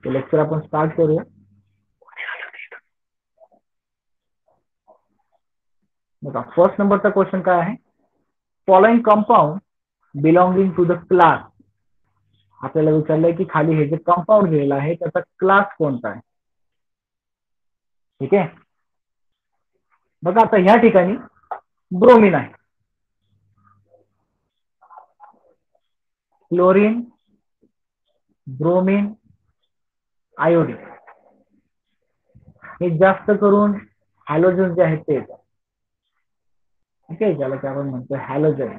Lecture आपण start करूया. बघा फर्स्ट नंबरचा क्वेश्चन काय आहे, following compound belonging to the class. आपल्याला विचारलंय की खाली हे जे कंपाऊंड दिलेलं आहे त्याचा क्लास कोणता आहे. ठीक आहे, बघा आता ह्या ठिकाणी ब्रोमीन आहे, क्लोरीन, ब्रोमीन, आयोडीन, हे जास्त करून हॅलोजन जे आहेत ते येतात. ठीक आहे, ज्याला आपण म्हणतो हॅलोजन,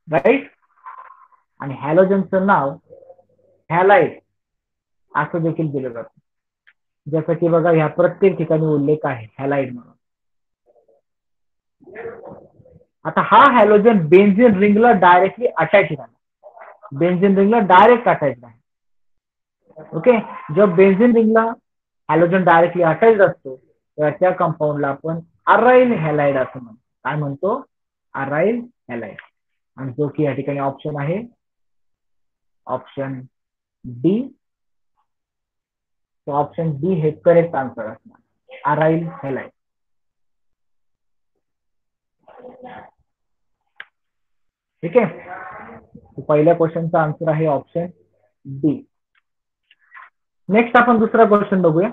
राईट. आणि हॅलोजनचं नाव हॅलाइड असं देखील दिलं जातं, जसं की बघा ह्या प्रत्येक ठिकाणी उल्लेख आहे हॅलाइड म्हणून. आता हा हॅलोजन बेन्झीन रिंगला डायरेक्टली अटॅच आहे, बेन्झीन रिंगला डायरेक्ट अटॅच आहे. ओके, जब बेन्झीन रिंगला हॅलोजन डायरेक्टली अटॅच असतो तर त्या कंपाऊंडला आपण अराइल हॅलाइड असं म्हणतो. काय म्हणतो? Aryl halide. आणि जो की या ठिकाणी ऑप्शन आहे ऑप्शन डी. ऑप्शन डी हे करेक्ट आन्सर असणार, अराइल हॅलाइड. ठीक आहे, पहिल्या क्वेश्चनचा आन्सर आहे ऑप्शन डी. नेक्स्ट आपण दुसरा क्वेश्चन बघूया.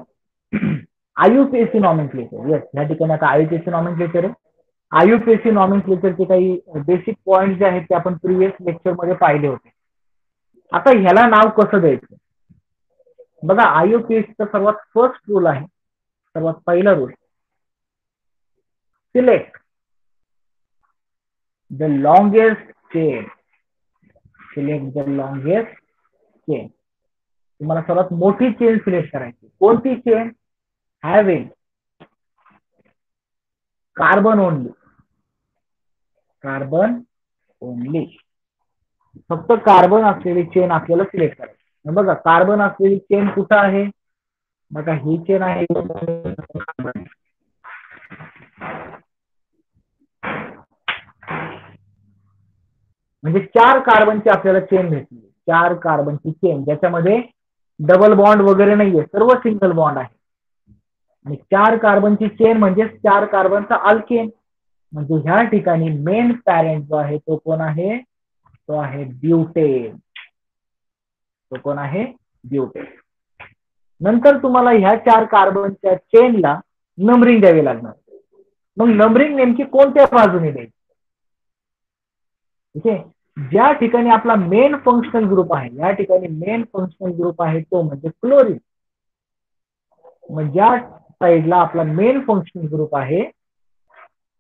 IUPAC nomenclature. येस, या ठिकाणी आता आयुपीएसी नॉमेनक्लेचर आहे. आयुपीएसी नॉमेनक्लेचरचे काही बेसिक पॉइंट जे आहेत ते आपण प्रिव्हियस लेक्चर मध्ये पाहिले होते. आता ह्याला नाव कसं द्यायचं बघा. आयुपीएसीचा सर्वात फर्स्ट रूल आहे, सर्वात पहिला rule, select the longest chain. Select the longest chain. तुम्हाला सर्वात मोठी चेन सिलेक्ट करायची. कोणती chain? Having carbon only, carbon only, फक्त कार्बन असलेली चेन आपल्याला सिलेक्ट करायची. बघा कार्बन असलेली चेन कुठं आहे? बघा ही चेन आहे, म्हणजे 4 कार्बनची आपल्याला चेन भेटली. 4 कार्बनची चेन ज्याच्यामध्ये डबल बॉन्ड वगैरे नाहीये, सर्व सिंगल बॉन्ड आहे. आणि 4 कार्बनची चेन म्हणजे 4 कार्बनचा अल्केन. म्हणजे ह्या ठिकाणी मेन पॅरेंट जो आहे तो कोण आहे? तो आहे ब्युटेन. तो कोण आहे? ब्युटेन. नंतर तुम्हाला ह्या 4 कार्बनच्या चेनला नंबरिंग द्यावी लागणार. मग नंबरिंग नेमकी कोणत्या बाजूने द्यायची? ठीक आहे, ज्या ठिकाणी आपला मेन फंक्शनल ग्रुप आहे, या ठिकाणी मेन फंक्शनल ग्रुप आहे तो म्हणजे क्लोरीन. मग ज्या साईडला आपला मेन फंक्शनल ग्रुप आहे,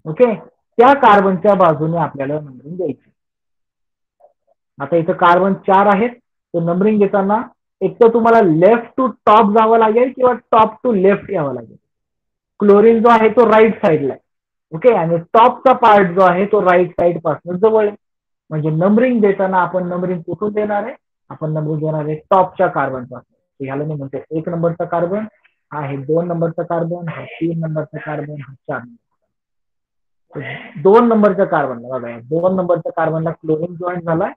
ओके, त्या कार्बनच्या बाजूने आपल्याला नंबरिंग द्यायची. आता इथं कार्बन 4 आहेत, तो नंबरिंग देताना एक तर तुम्हाला लेफ्ट टू टॉप जावं लागेल किंवा टॉप टू लेफ्ट यावं लागेल. क्लोरीन जो आहे तो राईट साईडला आहे, ओके, आणि टॉपचा पार्ट जो आहे तो राईट साईड पासून जवळ आहे. म्हणजे नंबरिंग देताना आपण नंबरिंग कुठून देणार आहे? आपण नंबरिंग देणार आहे टॉपच्या कार्बन पासून. ह्याला मी म्हणतो 1 नंबरचा कार्बन, हा आहे 2 नंबरचा कार्बन, हा 3 नंबरचा कार्बन, हा 4 नंबर. 2 नंबरच्या कार्बनला बघा, 2 नंबरच्या कार्बनला क्लोरीन जॉईन झालाय.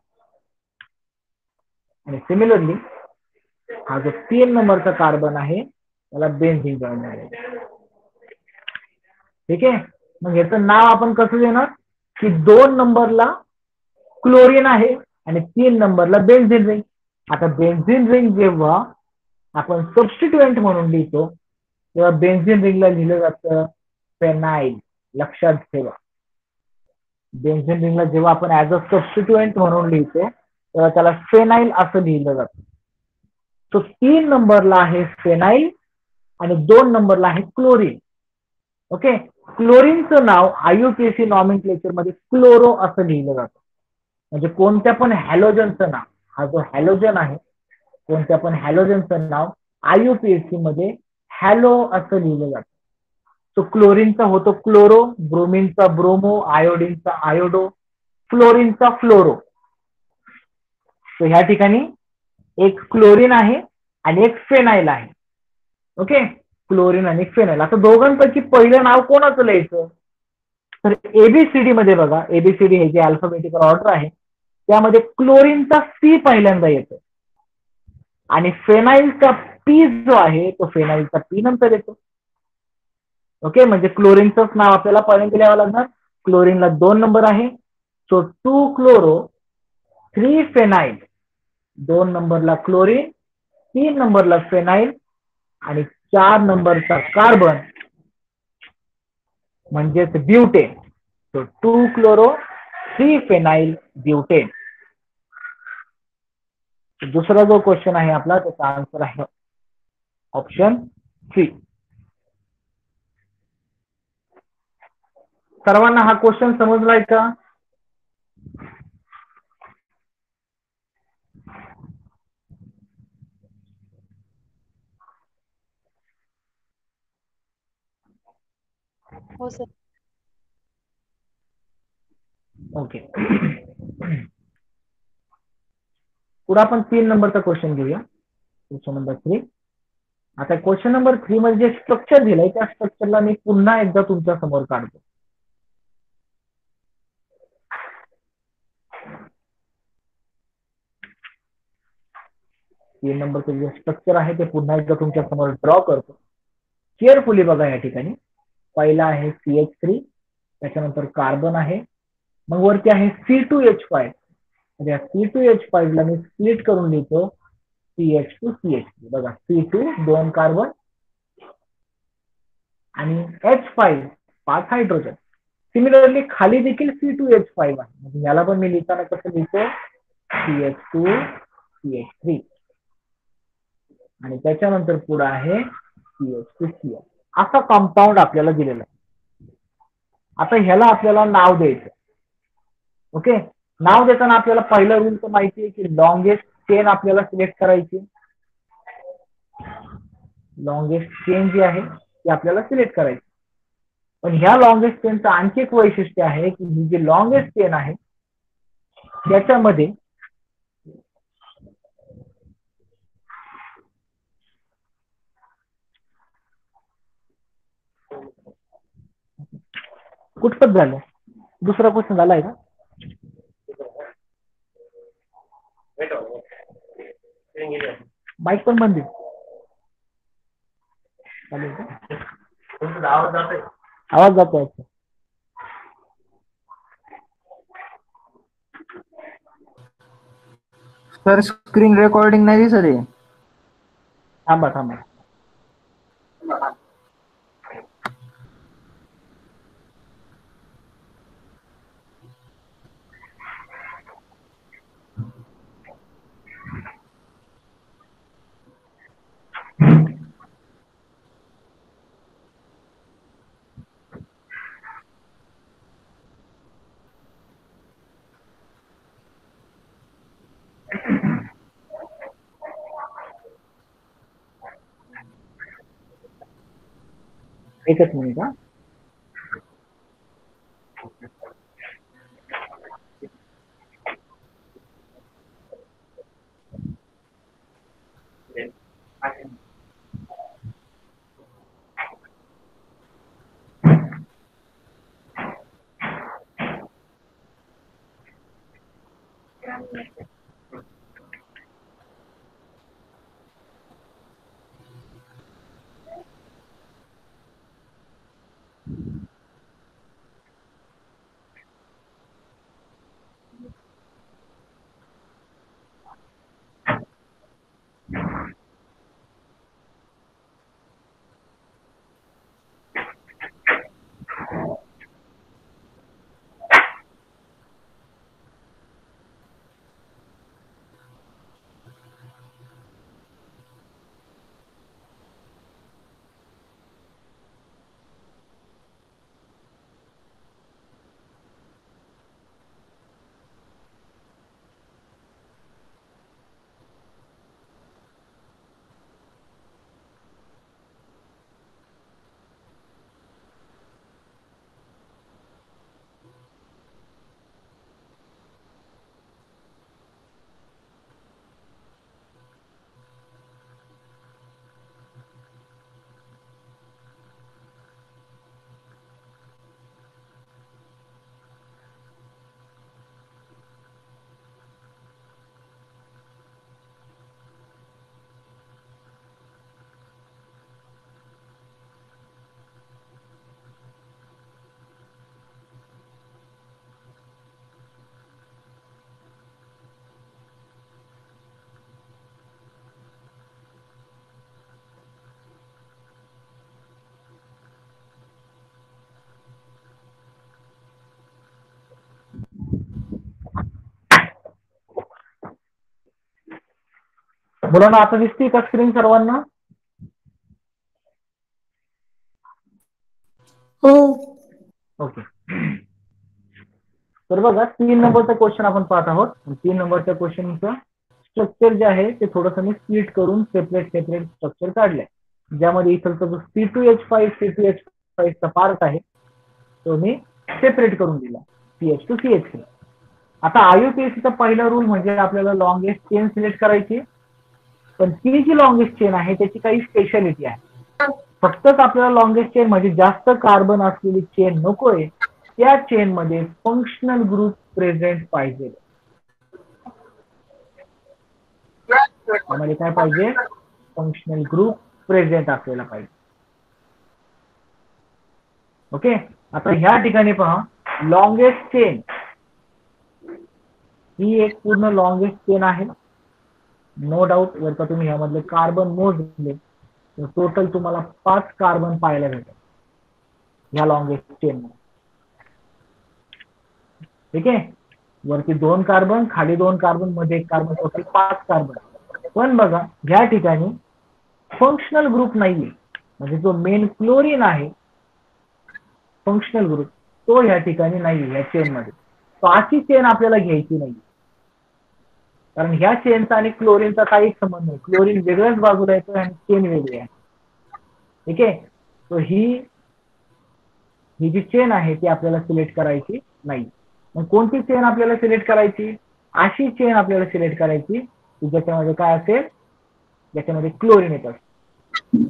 आणि सिमिलरली हा जो 3 नंबरचा कार्बन आहे त्याला बेन्झीन जॉईन झाले. ठीक आहे, मग याचं नाव आपण कसं देणार की 2 नंबरला क्लोरीन आहे आणि 3 नंबरला बेन्झीन रिंग. आता बेन्झीन रिंग जेव्हा आपण सबस्टिट्युएंट म्हणून लिहितो तेव्हा बेन्झीन रिंगला लिहिलं जातं फेनाइल. लक्षात ठेवा, बेन्झीन रिंगला जेव्हा आपण ऍज अ सबस्टिट्युएंट म्हणून लिहितो तेव्हा त्याला फेनाइल असं लिहिलं जातं. तो 3 नंबरला आहे फेनाइल आणि 2 नंबरला आहे क्लोरीन. ओके, क्लोरीनचं नाव आयुपीएसी नॉमेनक्लेचर मध्ये क्लोरो असं लिहिलं जातं. म्हणजे कोणत्या पण हॅलोजनचं नाव, हा जो हॅलोजन आहे, कोणत्या पण हॅलोजनचं नाव आयुपीएसी मध्ये हॅलो असं लिहिलं जातं. तो क्लोरीनचा होतो क्लोरो, ब्रोमीनचा ब्रोमो, आयोडीनचा आयोडो, फ्लोरीनचा फ्लोरो. तर ह्या ठिकाणी एक क्लोरीन आहे आणि एक फेनाइल आहे. ओके, क्लोरीन आणि फेनाइल. आता दोघांपैकी पहिलं नाव कोणाचं लिहायचं? तर एबीसीडी मध्ये बघा, एबीसीडी हे जे अल्फाबेटिकल ऑर्डर आहे त्यामध्ये क्लोरीनचा सी पहिल्यांदा येतो. आणि फेनाईलचा पी जो आहे तो फेनाईलचा पी नंतर येतो. ओके, म्हणजे क्लोरीनचंच नाव आपल्याला पहिल्यांदा लिहावं लागणार. क्लोरीनला 2 नंबर आहे, सो 2 क्लोरो 3 फेनाइल. 2 नंबरला क्लोरीन, 3 नंबरला फेनाइल आणि 4 नंबरचा कार्बन म्हणजेच butane. So 2 chloro 3 phenyl butane. दुसरा जो क्वेश्चन आहे आपला त्याचा आन्सर आहे ऑप्शन सी. सर्वांना हा क्वेश्चन समजलाय का? हो सर. ओके. पुढे आपण 3 नंबरचा क्वेश्चन घेऊया. Question number 3. आता क्वेश्चन नंबर 3 मध्ये जे स्ट्रक्चर दिलंय त्या स्ट्रक्चरला मी पुन्हा एकदा तुमच्या समोर काढतो. 3 नंबरचं जे स्ट्रक्चर आहे ते पुन्हा एकदा तुमच्या समोर ड्रॉ करतो. केअरफुली बघा या ठिकाणी. पहिला आहे CH3, त्याच्यानंतर कार्बन आहे, मग वरती आहे C2H5. या C2H5 ला मी स्प्लिट करून लिहितो CH2CH3. बघा C2 2 कार्बन आणि H5 5 हायड्रोजन. सिमिलरली खाली देखील C2H5 आहे, म्हणजे याला पण मी लिहिताना कसं लिहितो CH2CH3 आणि त्याच्यानंतर पुढे आहे CH2CH. असा कंपाऊंड आपल्याला दिलेला आहे. आता ह्याला आपल्याला नाव द्यायचं. ओके, नाव देताना आपल्याला पहिला रूल तर माहिती आहे की लॉंगेस्ट चेन आपल्याला सिलेक्ट करायची. लॉंगेस्ट चेन जी आहे ती आपल्याला सिलेक्ट करायची. पण ह्या लॉंगेस्ट चेनचं आणखी एक वैशिष्ट्य आहे की ही जी लॉंगेस्ट चेन आहे त्याच्यामध्ये कुठपत झालं. दुसरा क्वेश्चन झालाय का? माईक पण बंद आहे. आवाज जातोय. सर स्क्रीन रेकॉर्डिंग नाही दिसत आहे. थांबा थांबा. एकच मिनिट हा. मुलांना आता दिसते का स्क्रीन सर्वांना? हो. ओके. तर बघा 3 नंबरचा क्वेश्चन आपण पाहत आहोत. 3 नंबरच्या क्वेश्चनचं स्ट्रक्चर जे आहे ते थोडंसं मी स्प्लिट करून सेपरेट स्ट्रक्चर काढलंय, ज्यामध्ये इथलचा जो C2H5 चा पार्ट आहे तो मी सेपरेट करून दिला, CH2 CH3. आता IUPACचा पहिला रूल म्हणजे आपल्याला लॉंगेस्ट चेन सिलेक्ट करायची, पण ती जी लॉंगेस्ट चेन आहे त्याची काही स्पेशालिटी आहे. फक्तच आपल्याला लॉंगेस्ट चेन म्हणजे जास्त कार्बन असलेली चेन नकोय, त्या चेन मध्ये फंक्शनल ग्रुप प्रेझेंट पाहिजे. त्यामध्ये काय पाहिजे? फंक्शनल ग्रुप प्रेझेंट असलेला पाहिजे. ओके. आता ह्या ठिकाणी पहा, लॉंगेस्ट चेन ही एक पूर्ण लॉंगेस्ट चेन आहे, नो डाऊट. जर का तुम्ही ह्यामधले कार्बन मोजले तर टोटल तुम्हाला 5 कार्बन पाहायला भेटेल ह्या लॉंगेस्ट चेन मध्ये. ठीक आहे. वरती 2 कार्बन, खाली 2 कार्बन, मध्ये 1 कार्बन, टोटल 5 कार्बन. पण बघा ह्या ठिकाणी फंक्शनल ग्रुप नाहीये, म्हणजे जो मेन क्लोरीन आहे फंक्शनल ग्रुप तो ह्या ठिकाणी नाहीये ह्या चेन मध्ये. तो अशी चेन आपल्याला घ्यायची नाही, कारण ह्या चेनचा आणि क्लोरीनचा काहीच संबंध नाही. क्लोरीन वेगळ्याच बाजूला येतो आणि चेन वेगळी आहे. ठीक आहे. तो ही जी चेन आहे ती आपल्याला सिलेक्ट करायची नाही. मग कोणती चेन आपल्याला सिलेक्ट करायची? अशी चेन आपल्याला सिलेक्ट करायची की ज्याच्यामध्ये काय असेल, ज्याच्यामध्ये क्लोरीन येत असेल.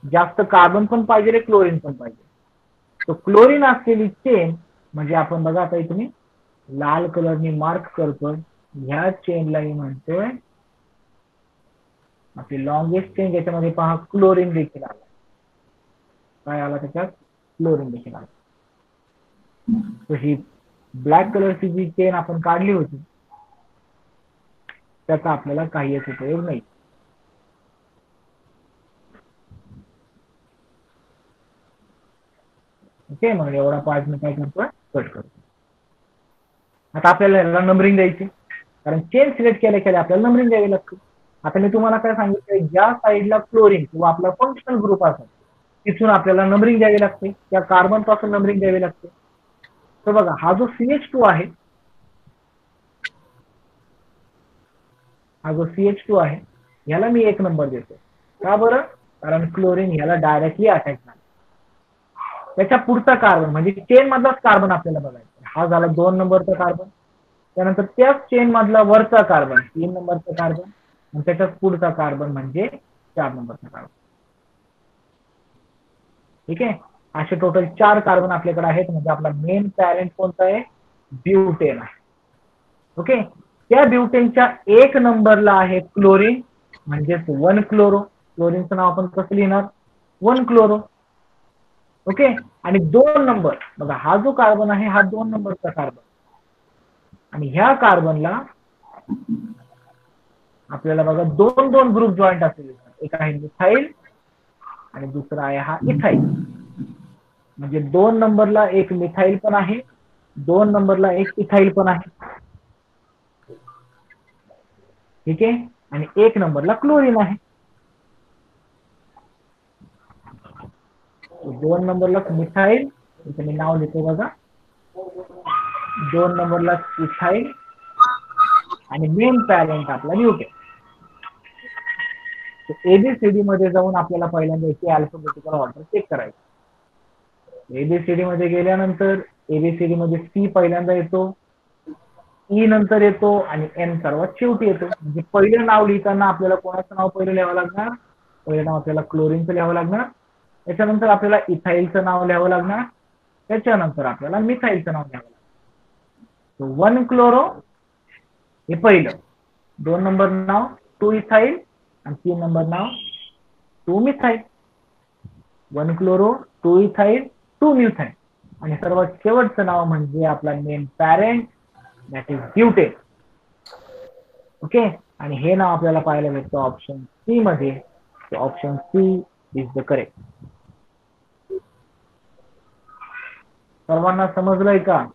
जास्त कार्बन पण पाहिजे, क्लोरीन पण पाहिजे. तो क्लोरीन असलेली चेन म्हणजे आपण बघा आता इथे मी लाल कलरनी मार्क करतोय, ह्या चेनला मी म्हणतोय आपली लॉंगेस्ट चेन, ज्याच्यामध्ये पहा क्लोरीन देखील आला. काय आला त्याच्यात? क्लोरीन देखील आला. तर ही ब्लॅक कलरची जी चेन आपण काढली होती त्याचा आपल्याला काहीच उपयोग नाही. ओके. मग एवढा पार्ट मी काय करतोय? कट करतो. आता आपल्याला याला नंबरिंग द्यायची, कारण चेन सिलेक्ट केल्या केल्या आपल्याला नंबरिंग द्यावी लागते. आता मी तुम्हाला काय सांगितलं, ज्या साईडला क्लोरीन किंवा आपला फंक्शनल ग्रुप असेल तिथून आपल्याला नंबरिंग द्यावी लागते, त्या कार्बन पासून नंबरिंग द्यावी लागते. तर बघा हा जो CH2 आहे, हा जो CH2 आहे ह्याला मी 1 नंबर देतो. का बरं? कारण क्लोरीन ह्याला डायरेक्टली अटॅच झाला. त्याच्या पुढचा कार्बन म्हणजे चेन मधलाच कार्बन आपल्याला बघायचा. हा झाला 2 नंबरचा कार्बन. त्यानंतर त्याच चेन मधला वरचा कार्बन 3 नंबरचा कार्बन, आणि त्याच्यात पुढचा कार्बन म्हणजे 4 नंबरचा कार्बन. ठीक आहे. असे टोटल 4 कार्बन आपल्याकडे आहेत. म्हणजे आपला मेन पॅरेंट कोणता आहे? ब्युटेन आहे. ओके. त्या ब्युटेनच्या 1 नंबरला आहे क्लोरीन, म्हणजेच 1 क्लोरो. क्लोरीनचं नाव आपण कसं लिहिणार? 1 क्लोरो. ओके. आणि 2 नंबर बघा, हा जो कार्बन आहे हा 2 नंबरचा कार्बन, आणि ह्या कार्बनला आपल्याला बघा 2 ग्रुप जॉईंट असलेले, एक आहे मिथाईल आणि दुसरा आहे हा इथाईल. म्हणजे 2 नंबरला एक मिथाईल पण आहे, 2 नंबरला एक इथाईल पण आहे. ठीक आहे. आणि 1 नंबरला क्लोरीन आहे. 2 नंबरला मिथाईल, इथे मी नाव लिहितो बघा, 2 नंबरला इथाईल आणि मेन पॅरेंट आपला ब्युटेन. एबीसीडी मध्ये जाऊन आपल्याला पहिल्यांदा याची अल्फाबेटिकल ऑर्डर चेक करायची. एबीसीडी मध्ये गेल्यानंतर एबीसीडी मध्ये सी पहिल्यांदा येतो, ई नंतर येतो आणि एन सर्वात शेवटी येतो. म्हणजे पहिलं नाव लिहिताना आपल्याला कोणाचं नाव पहिलं लिहावं लागणार? पहिलं नाव आपल्याला क्लोरीनचं लिहावं लागणार, त्याच्यानंतर आपल्याला इथाईलचं नाव लिहावं लागणार, त्याच्यानंतर आपल्याला मिथाईलचं नाव लिहावं लागणार. 1 क्लोरो हे पहिलं, 2 नंबर नाव 2 इथाईल आणि 3 नंबर नाव 2 मिथाईल. 1 क्लोरो, 2 इथाईल, 2 मिथाईल, आणि सर्वात शेवटचं नाव म्हणजे आपला main parent, that is butane. Okay. आणि हे नाव आपल्याला पाहायला भेटतं ऑप्शन सी मध्ये. Option C is the correct. सर्वांना समजलंय का?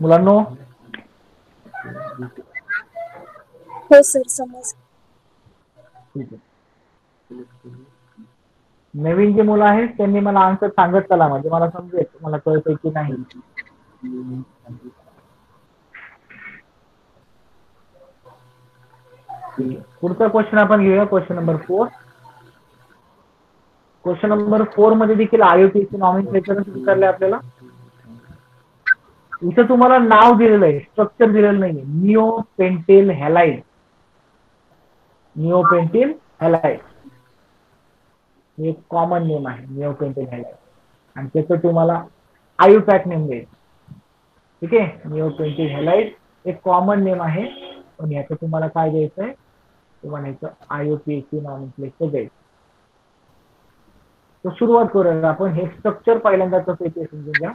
मुलांनो? हो सर, समज. ठीक आहे. नवीन जे मुलं आहेत त्यांनी मला आन्सर सांगत चला, म्हणजे मला समजेल मला कळतंय की नाही. पुढचा क्वेश्चन आपण घेऊया, क्वेश्चन नंबर 4. क्वेश्चन नंबर 4 मध्ये देखील आयओपीचे नॉमेनक्लेचरच विचारले आपल्याला. इथं तुम्हाला नाव दिलेलं आहे, स्ट्रक्चर दिलेलं नाहीये. निओपेंटेल हॅलाइड. निओपेंटेल हॅलाइड एक कॉमन नेम आहे, निओपेंटेल हॅलाइड, आणि त्याचं तुम्हाला आयुपॅक नेम देईल. ठीक आहे, निओपेंटेल हॅलाइड एक कॉमन नेम आहे, पण याचं तुम्हाला काय द्यायचंय, तुम्हाला याचं आयओपीएची नॉमेनक्लेचर द्यायचं. तर सुरुवात करूया आपण. हे स्ट्रक्चर पहिल्यांदा कसं येते समजून घ्या.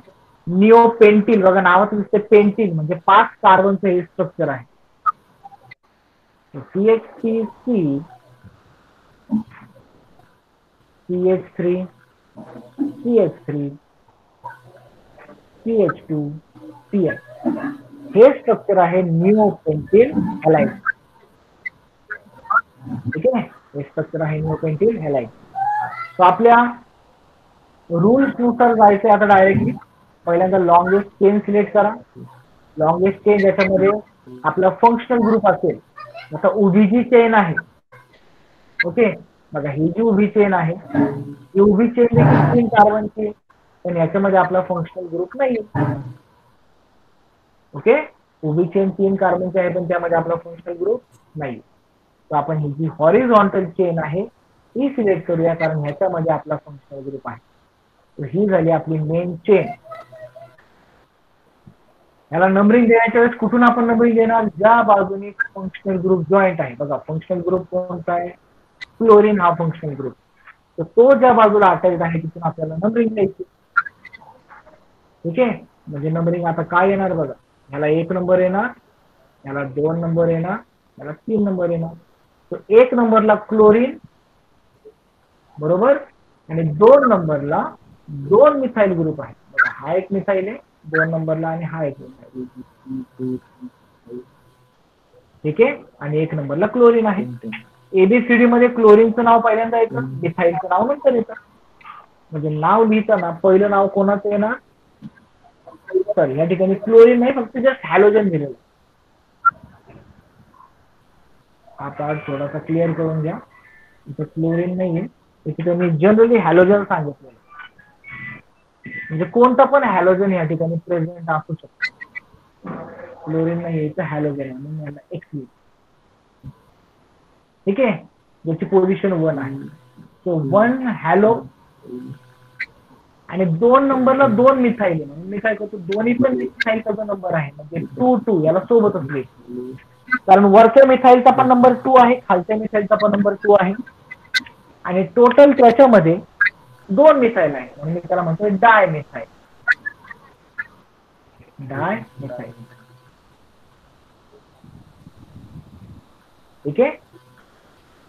निओपेंटिल, बघा नावात दिसते पेंटिल, म्हणजे 5 कार्बनचं हे स्ट्रक्चर आहे. CH3C, CH3, CH3, CH2, CH. हे स्ट्रक्चर आहे निओपेंटिल हॅलाइड. ठीक आहे, हे स्ट्रक्चर आहे निओपेंटिल हॅलाइड. तर आपल्या रूल्स नुसार जायचं आता डायरेक्टली. पहिल्यांदा लॉंगेस्ट चेन सिलेक्ट करा. लॉंगेस्ट चेन ज्याच्यामध्ये आपला फंक्शनल ग्रुप असेल, आता उभी जी चेन आहे, ओके, बघा ही जी उभी चेन आहे, ही उभी चेन देखील 3 कार्बनची, पण याच्यामध्ये आपला फंक्शनल ग्रुप नाही. ओके, उभी चेन 3 कार्बनची आहे, पण त्यामध्ये आपला फंक्शनल ग्रुप नाही. तर आपण ही जी हॉरिझॉन्टल चेन आहे ही सिलेक्ट करूया, कारण ह्याच्यामध्ये आपला फंक्शनल ग्रुप आहे. तर ही झाली आपली मेन चेन. याला नंबरिंग देण्याच्या वेळेस कुठून आपण नंबरिंग देणार, ज्या बाजूने फंक्शनल ग्रुप जॉईंट आहे. बघा फंक्शनल ग्रुप कोणता आहे, क्लोरीन हा फंक्शनल ग्रुप. तर तो ज्या बाजूला अटॅच आहे तिथून आपल्याला नंबरिंग द्यायची. ठीक आहे, म्हणजे नंबरिंग आता काय येणार बघा, ह्याला 1 नंबर येणार, याला 2 नंबर येणार, याला 3 नंबर येणार. तर 1 नंबरला क्लोरीन, बरोबर, आणि 2 नंबरला 2 मिथाइल ग्रुप आहे. बघा हा एक मिथाइल आहे 2 नंबरला, आणि हा एक मिथाइल. ठीक आहे, आणि 1 नंबरला क्लोरीन आहे. एबीसीडी मध्ये क्लोरीनचं नाव पहिल्यांदा येतं, मिथाइलचं नाव नंतर येतं. म्हणजे नाव लिहिताना पहिलं नाव कोणाचं येणार, तर या ठिकाणी क्लोरीन नाही, फक्त जस्ट हॅलोजन दिलेलं. आता थोडासा क्लिअर करून घ्या, इथं क्लोरीन नाहीये, इथे मी जनरली हॅलोजन सांगितलेलं. म्हणजे कोणता पण हॅलोजन या ठिकाणी प्रेझेंट असू शकतो. क्लोरीन नाही, इथं हॅलोजन आहे, म्हणून याला एक्स. ठीक आहे, ज्याची पोझिशन 1 आहे. सो 1 हॅलो, आणि 2 नंबरला 2 मिथाइल आहे, म्हणून मी काय करतो, दोन्ही पण मिथाइलचा नंबर आहे, म्हणजे 2 याला सोबतच लिहितो. कारण वरच्या मिथाइलचा पण नंबर 2 आहे, खालच्या मिथाइलचा पण नंबर 2 आहे, आणि टोटल त्याच्यामध्ये 2 मिथाइल आहे, म्हणून मी त्याला म्हणतोय डाय मिथाइल. डाय मिथाइल. ठीक आहे,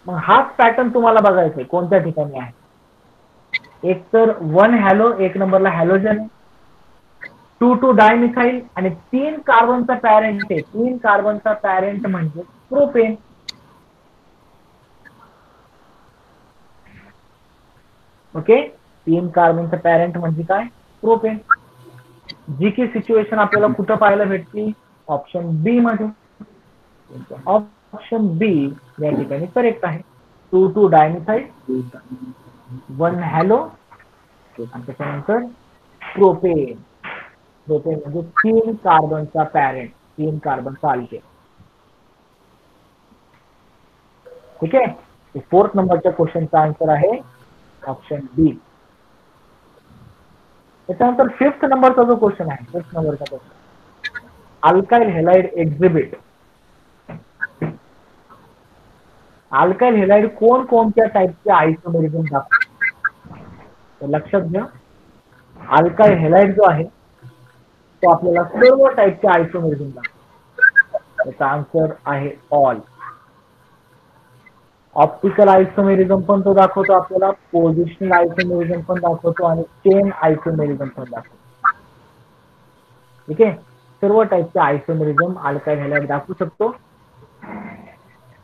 मग हाच पॅटर्न तुम्हाला बघायचा आहे कोणत्या ठिकाणी आहे. एक तर 1 हॅलो, 1 नंबरला हॅलोजन आहे, 2 डायमिथाइल, आणि 3 कार्बनचा पॅरेंट आहे. 3 कार्बनचा पॅरेंट म्हणजे प्रोपेन. ओके, 3 कार्बनचा पॅरेंट म्हणजे काय, प्रोपेन. जी की सिच्युएशन आपल्याला कुठं पाहायला भेटली, ऑप्शन बी मध्ये. ऑप्शन बी या ठिकाणी करेक्ट आहे. 2 डायमिथाइल, 1 हॅलो, आणि त्याच्यानंतर प्रोपेन. प्रोपेन म्हणजे 3 कार्बनचा पॅरेंट, 3 कार्बनचा अल्केन. ठीक आहे, 4th नंबरच्या क्वेश्चनचा आन्सर आहे ऑप्शन बी. त्याच्यानंतर 5th नंबरचा जो क्वेश्चन आहे, 5th नंबरचा question, alkyl halide exhibit. Alkyl halide कोणत्या टाईपचे आयसोमेरिझम दाखवतो, तर लक्षात घ्या, अल्काइल हॅलाइड जो आहे तो आपल्याला सर्व टाईपचे आयसोमेरिझम दाखवतो. त्याचा आन्सर आहे ऑल. ऑप्टिकल आयसोमेरिझम पण तो दाखवतो आपल्याला, पोझिशनल आयसोमेरिझम पण दाखवतो, आणि चेन आयसोमेरिझम पण दाखवतो. ठीक आहे, सर्व टाईपचे आयसोमेरिझम अल्काइल हॅलाइड दाखवू शकतो.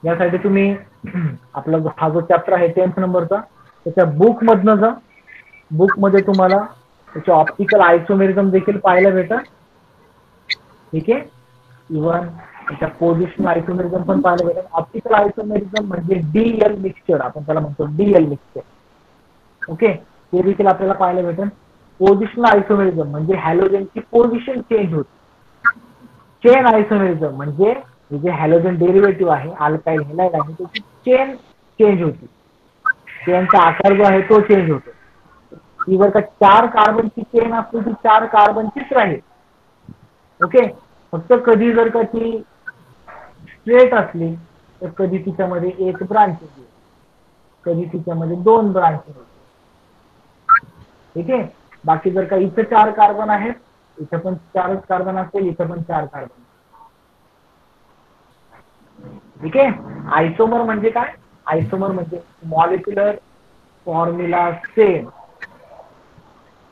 यासाठी तुम्ही आपला हा जो चॅप्टर आहे 10th नंबरचा त्याच्या बुक मधनं जा. बुक मध्ये तुम्हाला त्याचे ऑप्टिकल आयसोमेरिझम देखील पाहायला भेटतात. ठीक आहे. इव्हन त्याच्या पोझिशनल आयसोमेरिझम पण पाहायला भेटतात. ऑप्टिकल आयसोमेरिझम म्हणजे डीएल मिक्सचर, आपण त्याला म्हणतो डीएल मिक्सचर. ओके, ते देखील आपल्याला पाहायला भेटेल. पोझिशनल आयसोमेरिझम म्हणजे हॅलोजनची पोझिशन चेंज होते. चेन आयसोमेरिझम म्हणजे जे हॅलोजन डेरिव्हेटिव्ह आहे अल्काइल हॅलाइड आहे त्याची चेन चेंज होती. चेनचा आकार जो आहे तो चेंज होतो. ती जर का 4 कार्बनची चेन असली ती 4 कार्बनचीच राहील. ओके, फक्त कधी जर का ती स्ट्रेट असली तर कधी तिच्यामध्ये एक ब्रांच येईल, कधी तिच्यामध्ये 2 ब्रांच येईल. ठीक आहे. बाकी जर का इथं 4 कार्बन आहेत, इथं पण 4च कार्बन असेल, इथं पण 4 कार्बन. ठीक आहे. आयसोमर म्हणजे काय? आयसोमर म्हणजे मॉलिक्युलर फॉर्म्युला सेम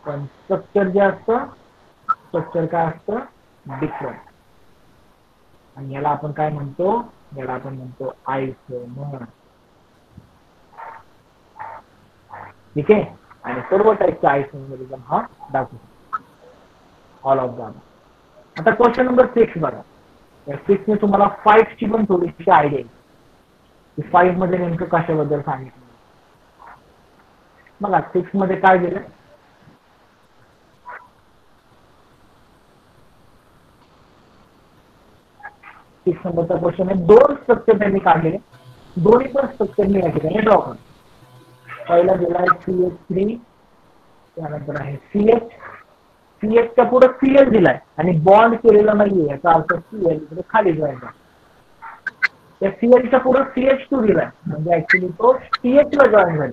पण स्ट्रक्चर जे असतं, स्ट्रक्चर काय असतं? डिफरंट. आणि याला आपण काय म्हणतो? याला आपण म्हणतो आयसोमर. ठीक आहे. आणि सर्व टाईपचा आयसोमरिझम हा दाखवतो. All of them. आता क्वेश्चन नंबर 6 बघा. या 6 ने तुम्हाला 5 ची पण थोडीशी आयडिया येईल की 5 मध्ये नेमकं कशाबद्दल सांगितलं. बघा 6 मध्ये काय दिलं? 6 नंबरचा क्वेश्चन आहे. 2 स्ट्रक्चर त्यांनी काढलेले, दोन्ही पण स्ट्रक्चर मी या ठिकाणी ड्रॉ करतो. पहिला दिला आहे CH3, त्यानंतर आहे CH. CHच्या पुढे Cl दिलाय आणि बॉन्ड केलेला नाहीये, याचा अर्थ Cl इकडे खाली जॉईन झाला. त्या Clच्या पुढे CH2 दिलाय म्हणजे ऍक्च्युली तो CH ला जॉईन झाला.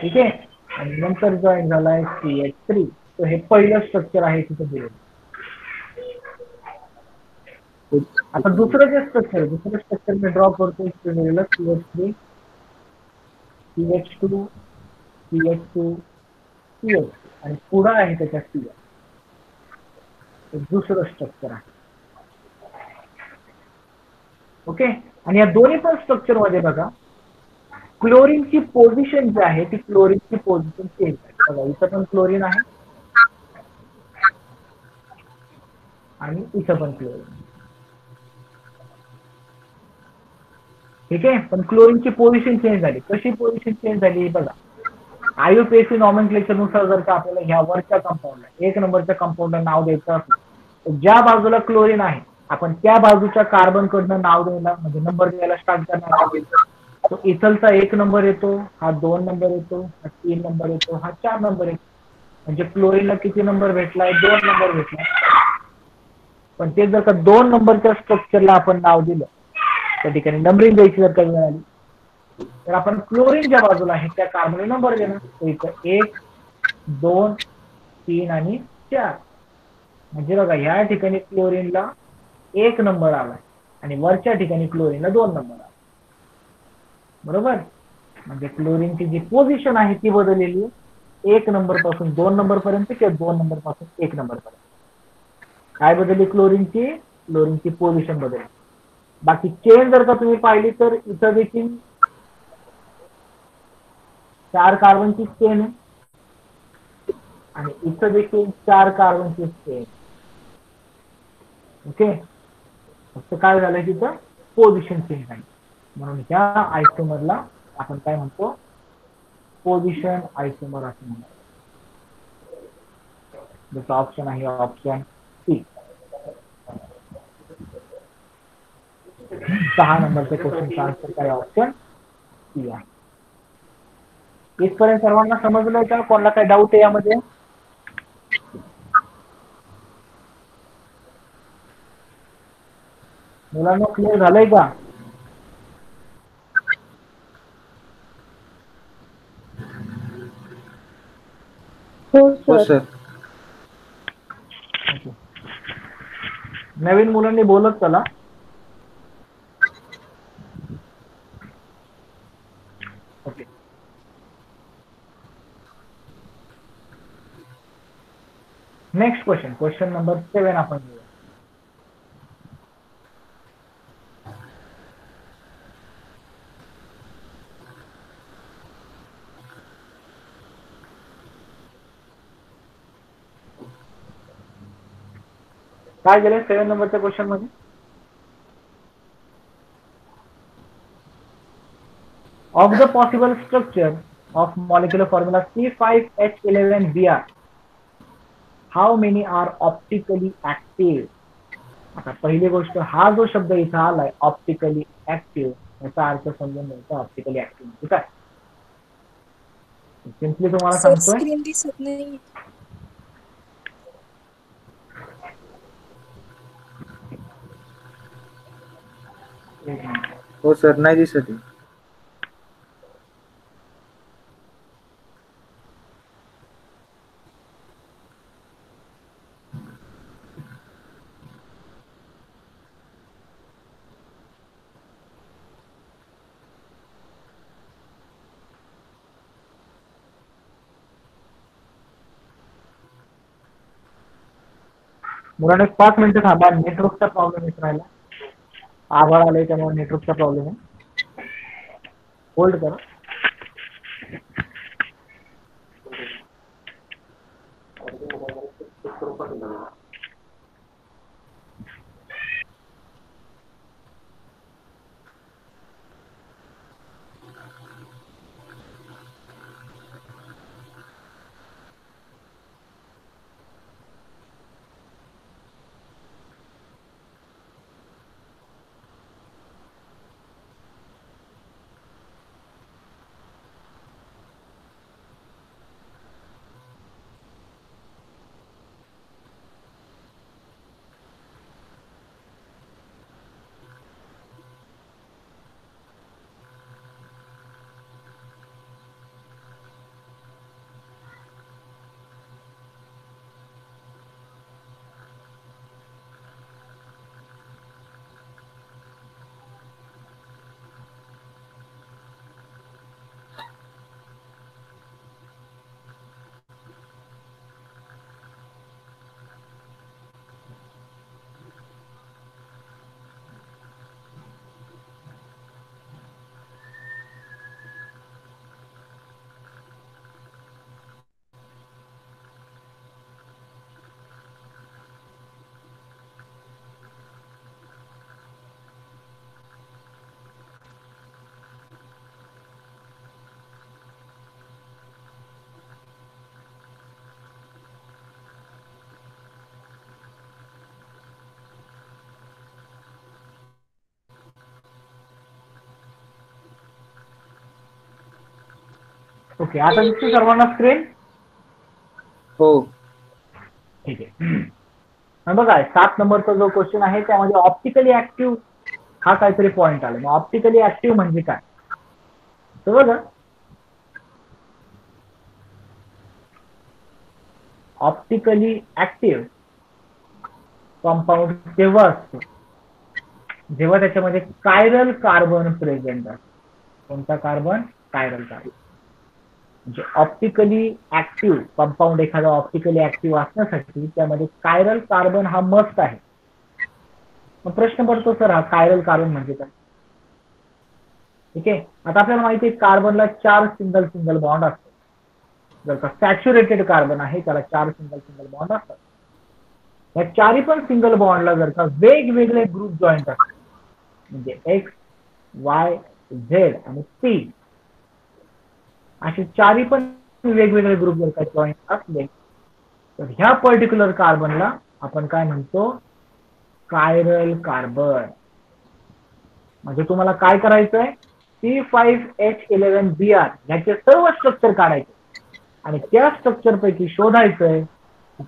ठीक आहे. आणि नंतर जॉईन झालाय CH3. तर हे पहिलं स्ट्रक्चर आहे तिथे दिलेलं. आता दुसरं जे स्ट्रक्चर मी ड्रॉ करतो CH3, CH2, CH2, CH आणि पुढं आहे त्याच्या CH. दुसरं स्ट्रक्चर आहे. ओके. आणि या दोन्ही पण स्ट्रक्चर मध्ये बघा क्लोरीनची पोझिशन जी आहे ती क्लोरीनची पोझिशन चेंज आहे. बघा इथं पण क्लोरीन आहे आणि इथं पण क्लोरीन. ठीक आहे. पण क्लोरीनची पोझिशन चेंज झाली. कशी पोझिशन चेंज झाली बघा. आयुपीएसी नॉमेनक्लेचर नुसार जर का आपल्याला ह्या वरच्या कंपाऊंडला 1 नंबरच्या कंपाऊंडला नाव द्यायचं असेल तर ज्या बाजूला क्लोरीन आहे आपण त्या बाजूच्या कार्बन कडनं नाव द्यायला म्हणजे नंबर द्यायला स्टार्ट करणार आहोत. तो इथलचा 1 नंबर येतो, हा 2 नंबर येतो, हा 3 नंबर येतो, हा 4 नंबर येतो. म्हणजे क्लोरीनला किती नंबर भेटलाय? 2 नंबर भेटलाय. पण ते जर का 2 नंबरच्या स्ट्रक्चरला आपण नाव दिलं त्या ठिकाणी नंबरिंग द्यायची जर का वेळ आली तर आपण क्लोरीनच्या बाजूला आहे त्या कार्बनला नंबर देणार. तर इथं 1, 2, 3 आणि 4. म्हणजे बघा ह्या ठिकाणी क्लोरीनला 1 नंबर आलाय आणि वरच्या ठिकाणी क्लोरीनला 2 नंबर आला. बरोबर. म्हणजे क्लोरीनची जी पोझिशन आहे ती बदललेली आहे. 1 नंबर पासून 2 नंबर पर्यंत किंवा 2 नंबर पासून 1 नंबर पर्यंत. काय बदलली? क्लोरीनची पोझिशन बदलली. बाकी चेन जर का तुम्ही पाहिली तर इथं देखील 4 कार्बनची चेन आहे आणि इथं देखील 4 कार्बनची चेन. ओके. फक्त काय झालं तिथं पोझिशन चेंज झाली. म्हणून ह्या आयसोमरला आपण काय म्हणतो? पोझिशन आयसोमर असं म्हणतो. जसं ऑप्शन आहे ऑप्शन सी. 6 नंबरच्या क्वेश्चनचा आन्सर काय? ऑप्शन सी आहे. इथपर्यंत सर्वांना समजलंय का? कोणाला काही डाऊट आहे यामध्ये? मुलांना क्लिअर झालंय का? हो सर. नवीन मुलांनी बोलत चला. ओके. नेक्स्ट क्वेश्चन नंबर 7 आपण घेऊया. काय गेले 7 नंबरच्या क्वेश्चन मध्ये? Of the possible structure of molecular formula C5H11Br, how many are optically active? आता पहिली गोष्ट, हा जो शब्द इथं आलाय ऑप्टिकली ऍक्टिव्ह, याचा अर्थ समजून घ्यायचा. ऑप्टिकली ऍक्टिव्ह म्हणजे काय? सिम्पली तुम्हाला सर सांगतोय. स्क्रीन दिसत नाही. हो सर, नाही दिसत आहे. मुलांना 5 मिनिटं थांबा, नेटवर्कचा प्रॉब्लेम येत राहिला. आभाळ आलंय त्यामुळे नेटवर्कचा प्रॉब्लेम आहे. होल्ड करा. ओके, आता दिसते सर्वांना स्क्रीन? हो. ठीक आहे. बघा 7 नंबरचा जो क्वेश्चन आहे त्यामध्ये ऑप्टिकली ऍक्टिव्ह हा काहीतरी पॉइंट आला. मग ऑप्टिकली ऍक्टिव्ह म्हणजे काय? तर बघा, ऑप्टिकली ऍक्टिव्ह कंपाऊंड तेव्हा असतो जेव्हा त्याच्यामध्ये कायरल कार्बन प्रेझेंट असतो. कोणता कार्बन? Chiral carbon. म्हणजे ऑप्टिकली ऍक्टिव्ह कंपाऊंड एखादा ऑप्टिकली ऍक्टिव्ह असण्यासाठी त्यामध्ये कायरल कार्बन हा मस्ट आहे. मग प्रश्न पडतो, सर हा कायरल कार्बन म्हणजे काय? ठीक आहे. आता आपल्याला माहिती आहे कार्बनला 4 सिंगल सिंगल बॉन्ड असतात. जर का सॅच्युरेटेड कार्बन आहे त्याला 4 सिंगल सिंगल बॉन्ड असतात. या 4 पण सिंगल बॉन्डला जर का वेगवेगळे ग्रुप जॉईंट असतात, म्हणजे एक्स, वाय, झेड आणि सी, असे 4 पण वेगवेगळे ग्रुप जर का जॉईंट असले तर ह्या पर्टिक्युलर कार्बनला आपण काय म्हणतो? Chiral carbon. म्हणजे तुम्हाला काय करायचंय? C5H11Br ह्याचे सर्व स्ट्रक्चर काढायचे आणि त्या स्ट्रक्चर पैकी शोधायचंय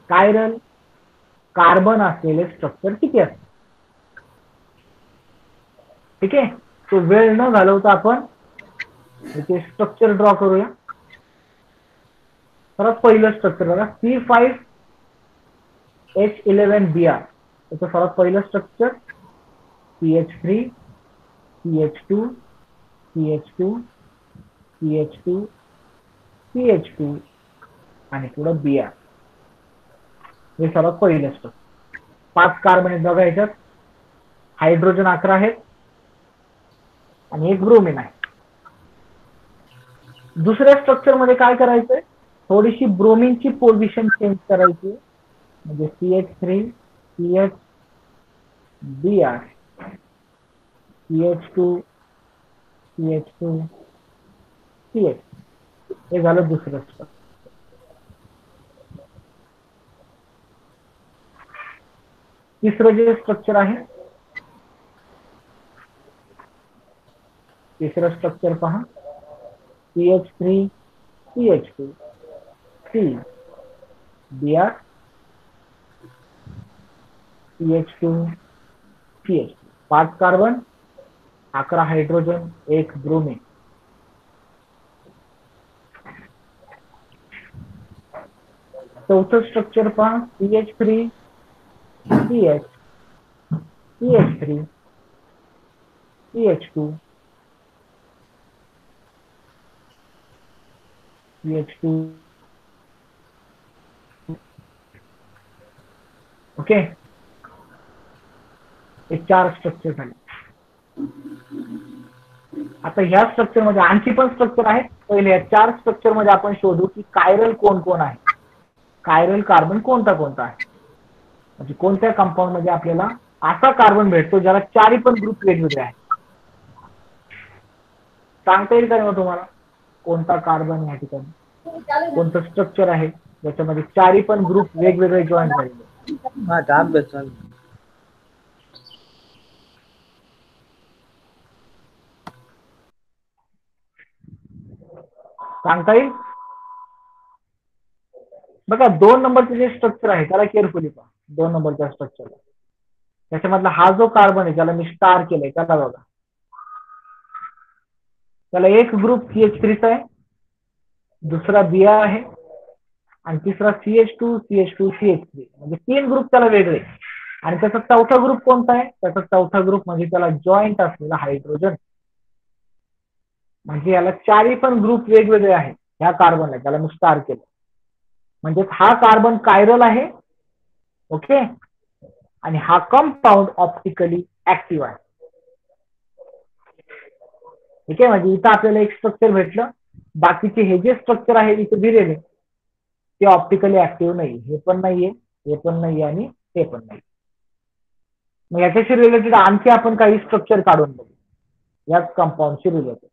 कायरल कार्बन असलेले स्ट्रक्चर किती असते. ठीक आहे. तो वेळ न घालवता आपण इथे स्ट्रक्चर ड्रॉ करूया. सर्वात पहिलं स्ट्रक्चर बघा, C5H11Br. त्याचं सर्वात पहिलं structure CH3, CH2, CH2, CH2, CH2 आणि पुढे Br. हे सर्वात पहिलं स्ट्रक्चर. 5 कार्बन आहेत बघा याच्यात, हायड्रोजन 11 आहेत आणि एक ब्रोमीन आहे. दुसऱ्या स्ट्रक्चर मध्ये काय करायचंय, थोडीशी ब्रोमीनची पोझिशन चेंज करायची, म्हणजे CH3 CH Br CH2 CH2 CH. हे झालं दुसरं स्ट्रक्चर. तिसरं जे स्ट्रक्चर आहे, तिसरं स्ट्रक्चर पहा, CH3 CH2 C Br CH2 CH2. 5 carbon 11 hydrogen 1 bromine. चौथं स्ट्रक्चर पहा, CH3 CH CH3 CH2 CH2. Okay, हे 4 स्ट्रक्चर झाले. आता ह्या स्ट्रक्चर मध्ये आणखी पण स्ट्रक्चर आहे. पहिले या 4 स्ट्रक्चर मध्ये आपण शोधू की कायरल कोण कोण आहे, कायरल कार्बन कोणता कोणता आहे, म्हणजे कोणत्या कंपाऊंड मध्ये आपल्याला असा कार्बन भेटतो ज्याला 4 पण ग्रुप वेगवेगळे आहेत. सांगता येईल का मग तुम्हाला कोणता कार्बन या ठिकाणी, कोणतं स्ट्रक्चर आहे ज्याच्यामध्ये 4 पण ग्रुप वेगवेगळे जॉईन झालेले? हा आता अभ्यास चालू. सांगता येईल बघा. 2 नंबरचे जे स्ट्रक्चर आहे त्याला केअरफुली पहा. 2 नंबरच्या स्ट्रक्चरला त्याच्यामधला हा जो कार्बन आहे ज्याला मी स्टार केलंय त्याला बघा, त्याला एक ग्रुप CH3 चा आहे, दुसरा Br आहे आणि तिसरा CH2 CH2 CH3, म्हणजे 3 ग्रुप त्याला वेगळे. आणि त्याचा चौथा ग्रुप कोणता आहे, त्याचा चौथा ग्रुप म्हणजे त्याला जॉईंट असलेला हायड्रोजन. म्हणजे याला 4 पण ग्रुप वेगवेगळे आहेत ह्या कार्बनला, त्याला मी स्टार केलं. म्हणजे हा कार्बन कायरल आहे. ओके, आणि हा कंपाऊंड ऑप्टिकली ऍक्टिव्ह आहे. ठीक आहे, म्हणजे इथं आपल्याला एक स्ट्रक्चर भेटलं, बाकीचे हे जे स्ट्रक्चर आहे इथे दिलेले ते ऑप्टिकली ऍक्टिव्ह नाही. हे पण नाहीये, हे पण नाहीये आणि हे पण नाही. मग याच्याशी रिलेटेड आणखी आपण काही स्ट्रक्चर काढून बघू. याच कंपाऊंडशी रिलेटेड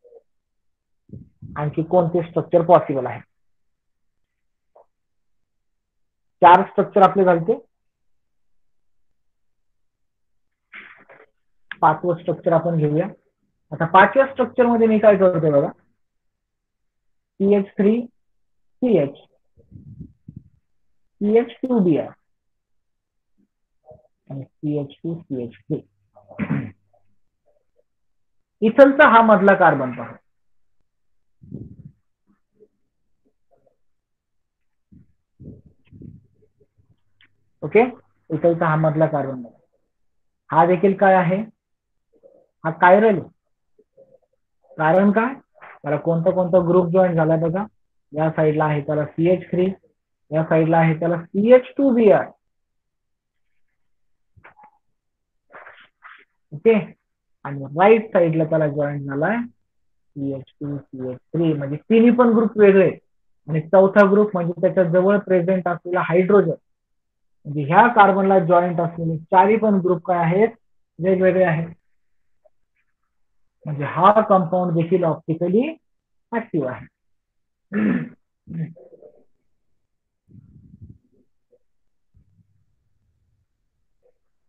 आणखी कोणते स्ट्रक्चर पॉसिबल आहे. 4 स्ट्रक्चर आपले झाले. 5वं स्ट्रक्चर आपण घेऊया. आता 5व्या स्ट्रक्चर मध्ये मी काय करतोय बघा, CH3 CH CH2Br आणि CH2 CH3. इथलचा हा मधला कार्बन पहा, ओके, इथलचा हा मधला कार्बन बघा, हा देखील काय आहे, हा कायरल. कारण काय, त्याला कोणता कोणता ग्रुप जॉईन झाला बघा. या साईडला आहे त्याला CH3, या साईडला आहे त्याला CH2Br. ओके, आणि राईट साईडला त्याला जॉईन झालाय CH2 CH3, म्हणजे तिन्ही पण ग्रुप वेगळे. आणि चौथा ग्रुप म्हणजे त्याच्या जवळ प्रेझेंट असलेला हायड्रोजन, म्हणजे ह्या कार्बनला जॉईंट असलेले 4 पण ग्रुप काय आहेत, वेगवेगळे आहेत. म्हणजे हा कंपाऊंड देखील ऑप्टिकली ऍक्टिव्ह आहे.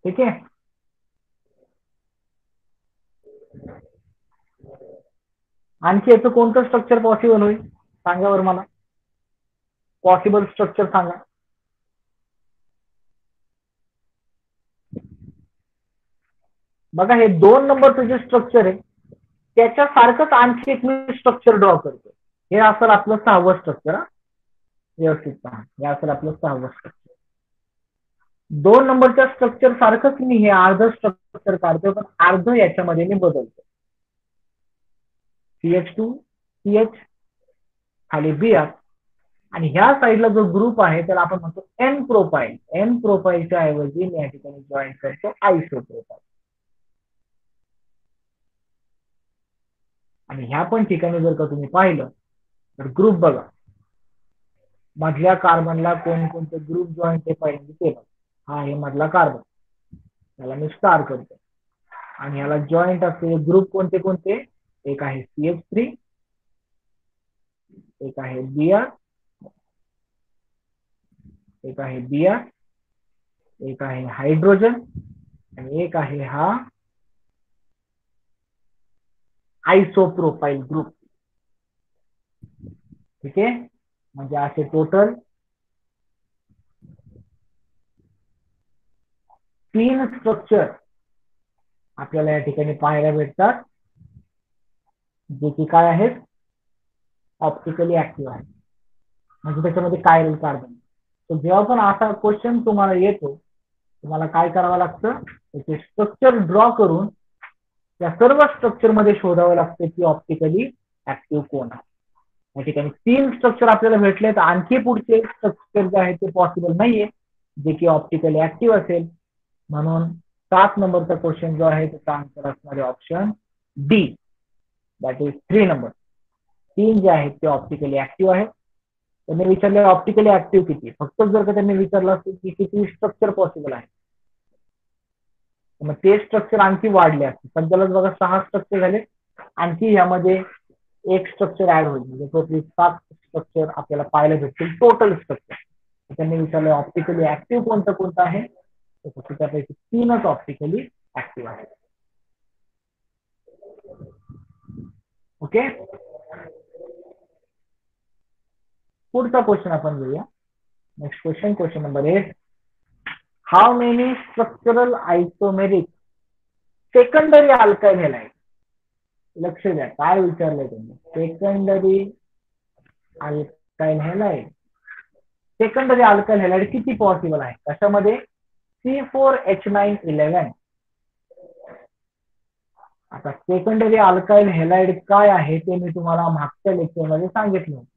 ठीक आहे. आणखी याचं कोणतं स्ट्रक्चर पॉसिबल होईल सांगा बरं मला, पॉसिबल स्ट्रक्चर सांगा. बघा, हे 2 नंबरचं जे स्ट्रक्चर आहे त्याच्यासारखंच आणखी एक मी स्ट्रक्चर ड्रॉ करतो. हे असेल आपलं 6वं स्ट्रक्चर. व्यवस्थित पहा, हे असेल आपलं 6वं स्ट्रक्चर. 2 नंबरच्या स्ट्रक्चर सारखंच मी हे अर्ध स्ट्रक्चर काढतो, पण अर्ध याच्यामध्ये मी बदलतो. CH2 CH खाली Br आणि ह्या साईडला जो ग्रुप आहे त्याला आपण म्हणतो एन प्रोफाईल. एन प्रोफाईलच्या ऐवजी मी या ठिकाणी जॉईन करतो आयसो प्रोफाईल. आणि ह्या पण ठिकाणी जर का तुम्ही पाहिलं तर ग्रुप बघा, मधल्या कार्बनला कोणकोणते ग्रुप जॉईंट ते पाहिजे ते बघा. हा आहे मधला कार्बन, त्याला मी स्टार करतो. आणि ह्याला जॉईंट असलेले ग्रुप कोणते कोणते? एक आहे CH3, एक आहे Br, एक आहे Br, एक आहे हायड्रोजन आणि एक आहे हा आयसोप्रोपाईल ग्रुप. ठीक आहे, म्हणजे असे टोटल 3 स्ट्रक्चर आपल्याला या ठिकाणी पाहायला भेटतात, जे की काय आहेत? ऑप्टिकली ऍक्टिव्ह आहेत. म्हणजे त्याच्यामध्ये कायरल कार्बन. तर जेव्हा पण असा क्वेश्चन तुम्हाला येतो, तुम्हाला काय करावं लागतं? त्याचे स्ट्रक्चर ड्रॉ करून या सर्व स्ट्रक्चर मध्ये शोधावं लागतं की ऑप्टिकली ऍक्टिव्ह कोण आहे. या ठिकाणी 3 स्ट्रक्चर आपल्याला भेटले, तर आणखी पुढचे स्ट्रक्चर जे आहे ते पॉसिबल नाहीये जे की ऑप्टिकली ऍक्टिव्ह असेल. म्हणून 7 नंबरचा क्वेश्चन जो आहे त्याचा आन्सर असणार आहे option D, that is 3 number. 3 जे आहेत ते ऑप्टिकली ऍक्टिव्ह आहेत. त्यांनी विचारले ऑप्टिकली ऍक्टिव्ह किती, फक्त जर का त्यांनी विचारलं असेल की किती स्ट्रक्चर पॉसिबल आहे, मग ते स्ट्रक्चर आणखी वाढले असते. सध्यालाच बघा 6 स्ट्रक्चर झाले, आणखी यामध्ये एक स्ट्रक्चर ऍड होईल, म्हणजे टोटली 7 स्ट्रक्चर आपल्याला पाहायला भेटतील टोटल स्ट्रक्चर. त्यांनी विचारलं ऑप्टिकली ऍक्टिव्ह कोणतं कोणतं आहे, तर फक्त त्यापैकी 3च ऑप्टिकली ऍक्टिव्ह आहे. ओके, पुढचा क्वेश्चन आपण घेऊया. Next question, question number 8. How many structural isomeric secondary alkyl halide? लक्ष द्या काय विचारलंय त्यांनी. Secondary alkyl halide, secondary alkyl halide किती पॉसिबल आहे? कशामध्ये? C4H911. आता सेकंडरी अल्काइल हॅलाइड काय आहे ते मी तुम्हाला मागच्या लेक्चरमध्ये सांगितलं होतं.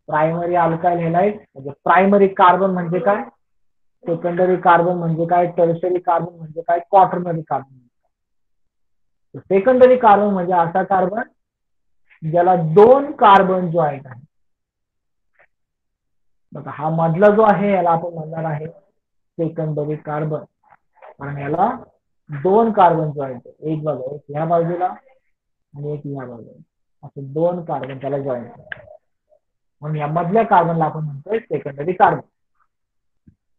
प्रायमरी अल्काइल हॅलाइड म्हणजे प्रायमरी कार्बन म्हणजे काय, सेकंडरी कार्बन म्हणजे काय, टर्शरी कार्बन म्हणजे काय, क्वाटर्नरी कार्बन म्हणजे काय. सेकंडरी कार्बन म्हणजे असा कार्बन ज्याला 2 कार्बन जॉईंट आहे. बघा हा मधला जो आहे याला आपण म्हणणार आहे सेकंडरी कार्बन, कारण याला 2 कार्बन जॉईंट आहे. एक बघा, एक ह्या बाजूला आणि एक ह्या बाजूला, असे 2 कार्बन त्याला जॉईंट आहे. म्हणून या मधल्या कार्बनला आपण म्हणतोय सेकंडरी कार्बन.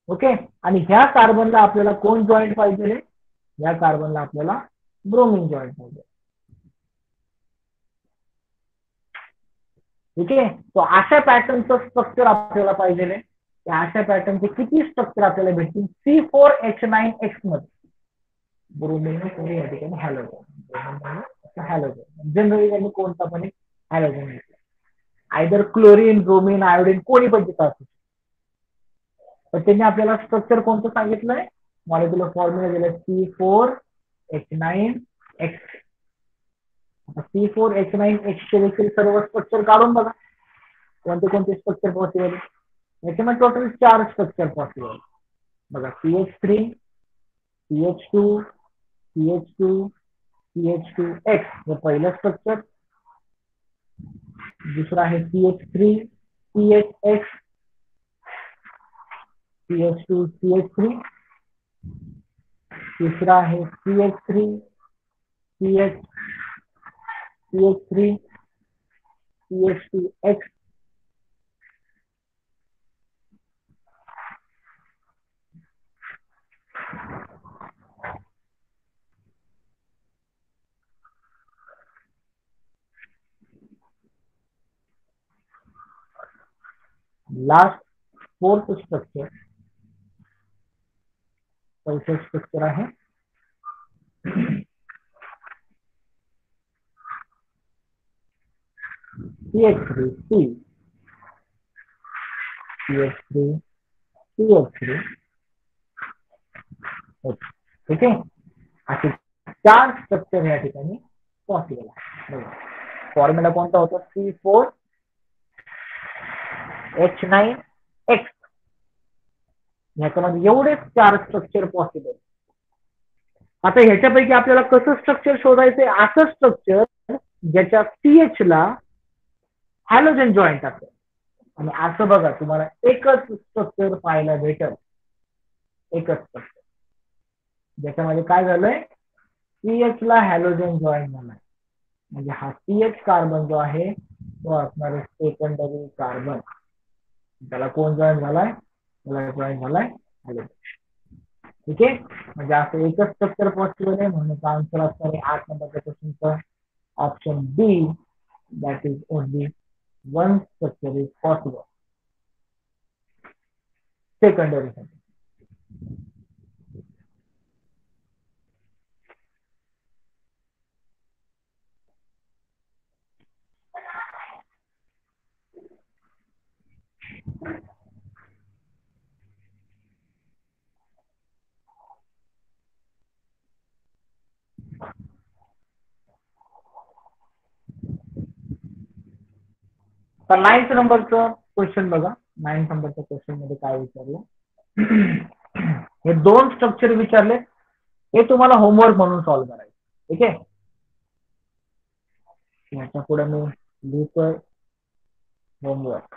ओके, आणि ह्या कार्बनला आपल्याला कोण जॉईंट पाहिजे? या कार्बनला आपल्याला ब्रोमिन जॉईंट पाहिजे. ठीक आहे, तो अशा पॅटर्नचं स्ट्रक्चर आपल्याला पाहिजे. त्या अशा पॅटर्नचे किती स्ट्रक्चर आपल्याला भेटतील? C4H9X मध्ये ब्रोमिन या ठिकाणी हॅलोजन. हॅलोजन जनरली त्यांनी कोणता पण एक हॅलोजन घेतला, आयदर क्लोरीन, ब्रोमिन, आयोडीन कोणी पण तिथं असू. तर त्यांनी आपल्याला स्ट्रक्चर कोणतं सांगितलंय? मॉलिक्युलर फॉर्म्युला दिलाय C4H9X. C4H9X चे देखील सर्व स्ट्रक्चर काढून बघा कोणते कोणते स्ट्रक्चर पॉसिबल. याच्यामध्ये टोटल 4 स्ट्रक्चर पॉसिबल. बघा CH3, CH2, CH2, CH2X हे पहिलं स्ट्रक्चर. दुसरा आहे CH3, CHX, CH2, CH3. तीसरा है CH3, CH, CH3, CH2X. Last 4th structure, चौथं स्ट्रक्चर आहे CH3, CH3, CH3. ठीक आहे, असे 4 स्ट्रक्चर या ठिकाणी पॉसिबल आहे. फॉर्म्युला कोणता होता? C4 H9X. ह्याच्यामध्ये एवढेच 4 स्ट्रक्चर पॉसिबल. आता ह्याच्यापैकी आपल्याला कसं स्ट्रक्चर शोधायचंय? असं स्ट्रक्चर ज्याच्या CH ला हॅलोजन जॉईंट असेल. आणि असं बघा तुम्हाला एकच स्ट्रक्चर पाहायला भेटल. एकच स्ट्रक्चर ज्याच्यामध्ये काय झालंय? CH ला हॅलोजन जॉईंट झालाय. म्हणजे हा CH कार्बन जो आहे तो असणार आहे सेकंडरी कार्बन. त्याला कोण जॉईन झालाय? त्याला जॉईन झालाय हॅलोजन. ठीक आहे. म्हणजे असं एकच स्ट्रक्चर पॉसिबल आहे. म्हणून आन्सर असणार आहे 8 नंबरच्या क्वेश्चनचा option B. That is only one structure is possible secondary. तर 9th नंबरचं क्वेश्चन बघा. 9th नंबरच्या क्वेश्चन मध्ये काय विचारलं? हे 2 स्ट्रक्चर विचारले. हे तुम्हाला होमवर्क म्हणून सॉल्व्ह करायचं. ठीक आहे. याच्या पुढे मी लिहितोय होमवर्क.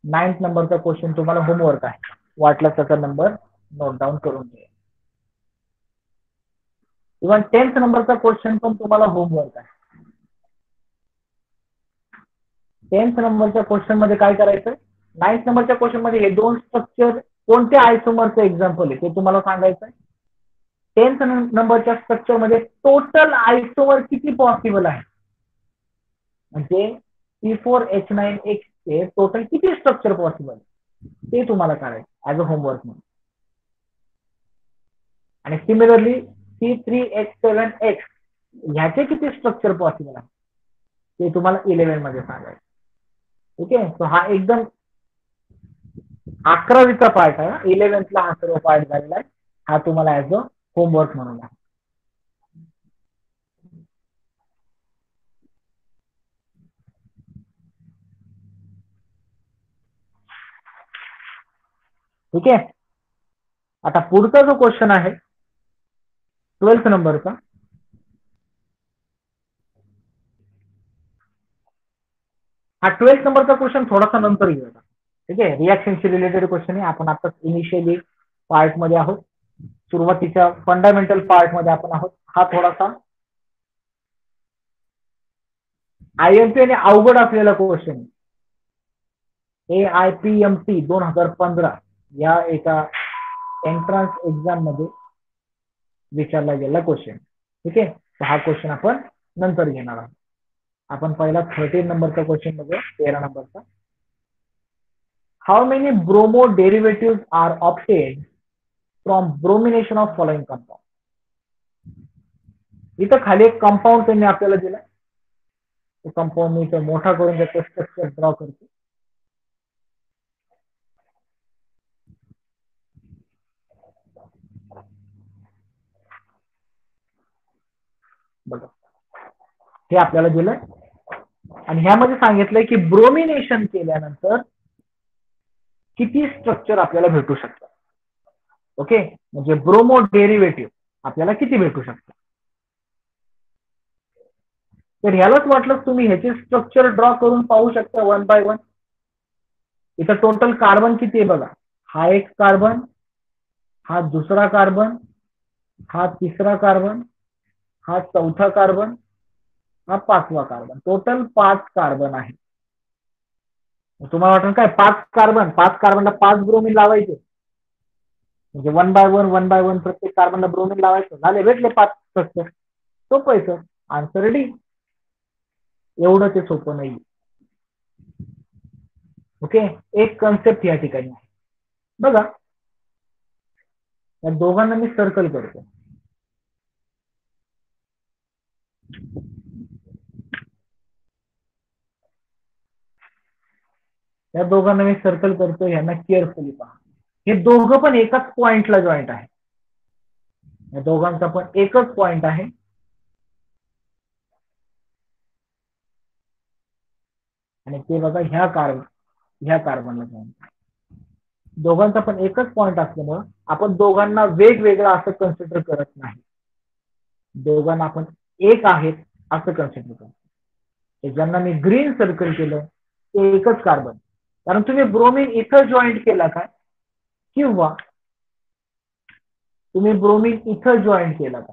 9th नंबरचा क्वेश्चन तुम्हाला होमवर्क आहे. वाटला त्याचा नंबर नोट डाऊन करून घ्या. इव्हन 10th नंबरचा क्वेश्चन पण तुम्हाला होमवर्क आहे. 10th नंबरच्या क्वेश्चन मध्ये काय करायचं? 9th नंबरच्या क्वेश्चन मध्ये हे 2 स्ट्रक्चर कोणत्या आयसोमरचं एक्झाम्पल आहे ते तुम्हाला सांगायचं आहे. 10th नंबरच्या स्ट्रक्चर मध्ये टोटल आयसोमर किती पॉसिबल आहे? म्हणजे C4H9X चे टोटल किती स्ट्रक्चर पॉसिबल ते तुम्हाला करायचं ऍज अ होमवर्क म्हणून. आणि सिमिलरली C3H7X ह्याचे किती स्ट्रक्चर पॉसिबल आहे ते तुम्हाला 11 मध्ये सांगायचं. ठीक आहे. सो हा एकदम 11वीचा पार्ट आहे. 11th ला हा सर्व पार्ट झालेला आहे. हा तुम्हाला ऍज अ होमवर्क म्हणून आहे. ठीक आहे. आता पुढचा जो क्वेश्चन आहे 12th नंबरचा, हा 12th नंबरचा क्वेश्चन थोडासा नंतर घेऊया. ठीक आहे. रिॲक्शनशी रिलेटेड क्वेश्चन आहे. आपण आता इनिशियली पार्ट मध्ये आहोत. सुरुवातीच्या फंडामेंटल पार्ट मध्ये आपण आहोत. हा थोडासा IMP आणि अवघड असलेला क्वेश्चन. AIPMT 2015 या एका एंट्रन्स एक्झाम मध्ये विचारला गेला क्वेश्चन. ठीक आहे. हा क्वेश्चन आपण नंतर घेणार आहोत. आपण पहिला 13 नंबरचा क्वेश्चन बघूया. 13 नंबरचा. How many bromo derivative are obtained from bromination of following compound? इथं खाली एक कंपाऊंड त्यांनी आपल्याला दिला. तो कंपाऊंड मी इथं मोठा करून त्याचं स्ट्रक्चर ड्रॉ करतो. बघा हे आपल्याला दिलंय आणि ह्यामध्ये सांगितलंय की ब्रोमिनेशन केल्यानंतर किती स्ट्रक्चर आपल्याला भेटू शकतात. ओके. म्हणजे ब्रोमो डेरिव्हेटिव्ह आपल्याला किती भेटू शकतात. तर ह्यालाच वाटलं तुम्ही ह्याचे स्ट्रक्चर ड्रॉ करून पाहू शकता 1 by 1. इथं टोटल कार्बन किती आहे बघा. हा एक कार्बन, हा दुसरा कार्बन, हा तिसरा कार्बन, हा चौथा कार्बन, हा 5वा कार्बन. टोटल 5 कार्बन आहे. तुम्हाला वाटतं काय 5 कार्बन, 5 कार्बनला 5 ब्रोमिन लावायचे म्हणजे 1 by 1 प्रत्येक कार्बनला ब्रोमिन लावायचं. झाले भेटले 5 स्ट्रक्चर. सोपं आहे सर. Answer D. एवढं ते सोपं नाही. ओके. एक कन्सेप्ट या ठिकाणी आहे बघा. या दोघांना मी सर्कल करतो. या दोघांना मी सर्कल करतो. यांना केअरफुली पहा. हे दोघं पण एकाच पॉइंटला जॉईंट आहे. या दोघांचा पण एकच पॉइंट आहे. आणि ते बघा ह्या कार्बनला जॉईंट. दोघांचा पण एकच पॉईंट असल्यामुळं आपण दोघांना वेगवेगळं असं कन्सिडर करत नाही. दोघांना आपण एक आहेत असं कन्सिडर करतो. ज्यांना मी ग्रीन सर्कल केलं ते एकच कार्बन. कारण तुम्ही ब्रोमीन इथं जॉईंट केला का किंवा तुम्ही ब्रोमीन इथं जॉईंट केला का,